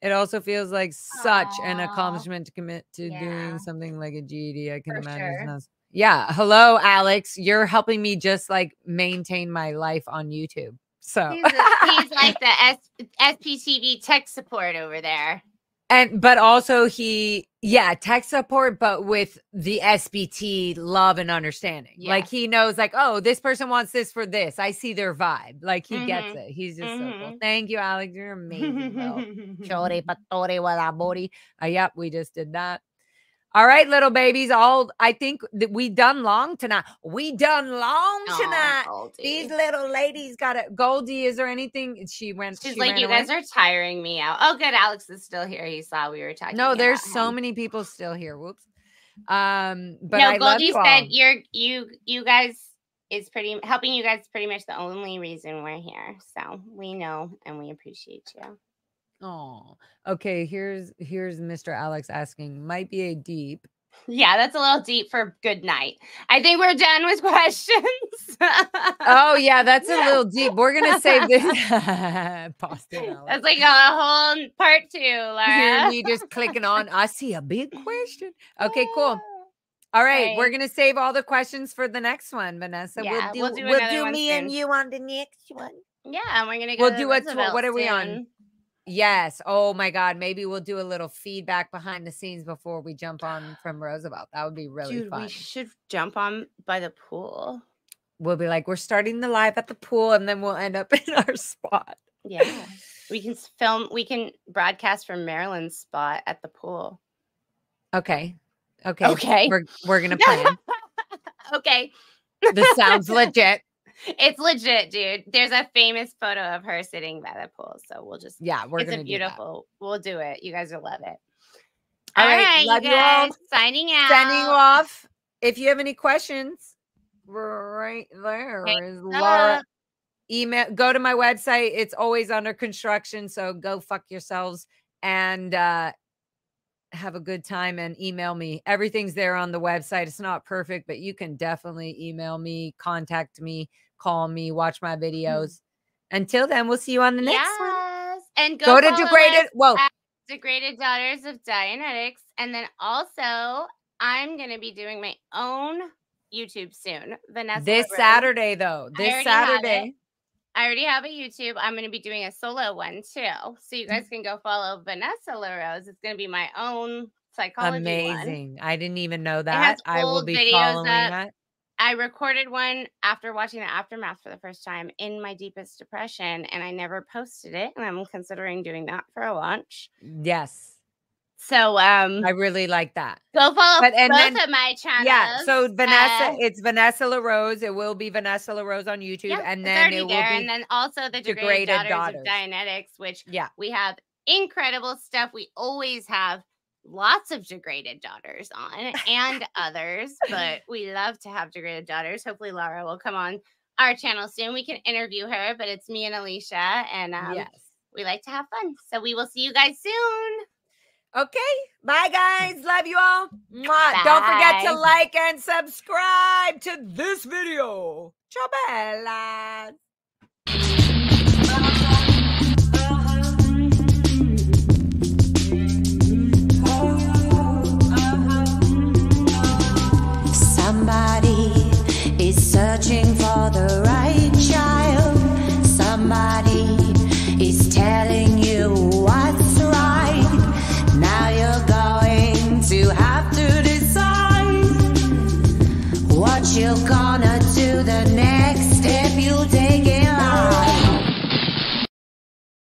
It also feels like such an accomplishment to commit to doing something like a GED. I can imagine. Yeah. Hello, Alex. You're helping me just like maintain my life on YouTube. So he's like the SPTV tech support over there. But also tech support, but with the SBT love and understanding. Yeah. Like he knows, like, oh, this person wants this for this. I see their vibe. Like he gets it. He's just so cool. Thank you, Alex. You're amazing, bro. Chore patore wadabori. Yep, we just did that. All right, little babies. I think that we done long tonight. Goldie. These little ladies got it. Goldie, is there anything? She's like, you guys are tiring me out. Oh, good. Alex is still here. He saw we were talking. No, there's so many people still here. Whoops. But no, Goldie said you guys is helping you guys pretty much the only reason we're here. So we know and we appreciate you. Oh, okay. Here's Mr. Alex asking, might be a deep. Yeah, that's a little deep for good night. I think we're done with questions. Oh, yeah, that's a little deep. We're going to save this. That's like a whole part 2, Laura. Hear me just clicking on. I see a big question. Okay, cool. All right. We're going to save all the questions for the next one, Vanessa. Yeah, we'll do me and you on the next one. Yeah, and we're going to go to what are we on? Yes. Oh my God. Maybe we'll do a little feedback behind the scenes before we jump on from Roosevelt. That would be really fun. We should jump on by the pool. We'll be like, we're starting the live at the pool and then we'll end up in our spot. Yeah. We can broadcast from Maryland's spot at the pool. Okay. We're going to plan. Okay. This sounds legit. It's legit, dude. There's a famous photo of her sitting by the pool. So we'll just, it's a beautiful. We'll do it. You guys will love it. All right. Love you all. Signing out. Sending you off. If you have any questions, right there is LARA. Email, go to my website. It's always under construction. So go fuck yourselves and have a good time and email me. Everything's there on the website. It's not perfect, but you can definitely email me, contact me, call me, watch my videos. Until then, we'll see you on the next one. And go to Degraded Daughters of Dianetics. And then also, I'm going to be doing my own YouTube soon. Vanessa. This LaRose. Saturday, though. This Saturday. I already have a YouTube. I'm going to be doing a solo one too. So you guys can go follow Vanessa LaRose. It's going to be my own psychology Amazing. one. I didn't even know It has that. I will old be videos following up. that. I recorded one after watching the aftermath for the first time in my deepest depression, and I never posted it, and I'm considering doing that for a launch. Yes. So I really like that. go follow But- and both then- of my channels. Yeah. So Vanessa, it's Vanessa LaRose. It will be Vanessa LaRose on YouTube. Yeah, and it's then already it will there. be And then also the Degraded Daughters of Dianetics, which yeah. we have incredible stuff. We always have lots of degraded daughters on and others, but we love to have degraded daughters. Hopefully LARA will come on our channel soon. We can interview her, but it's me and Alicia, and yes. we like to have fun. So we will see you guys soon. Okay. Bye, guys. Love you all. Mwah. Don't forget to Bye. like and subscribe to this video. Ciao, bella. Somebody is searching for the right child. Somebody is telling you what's right. Now you're going to have to decide what you're gonna do the next.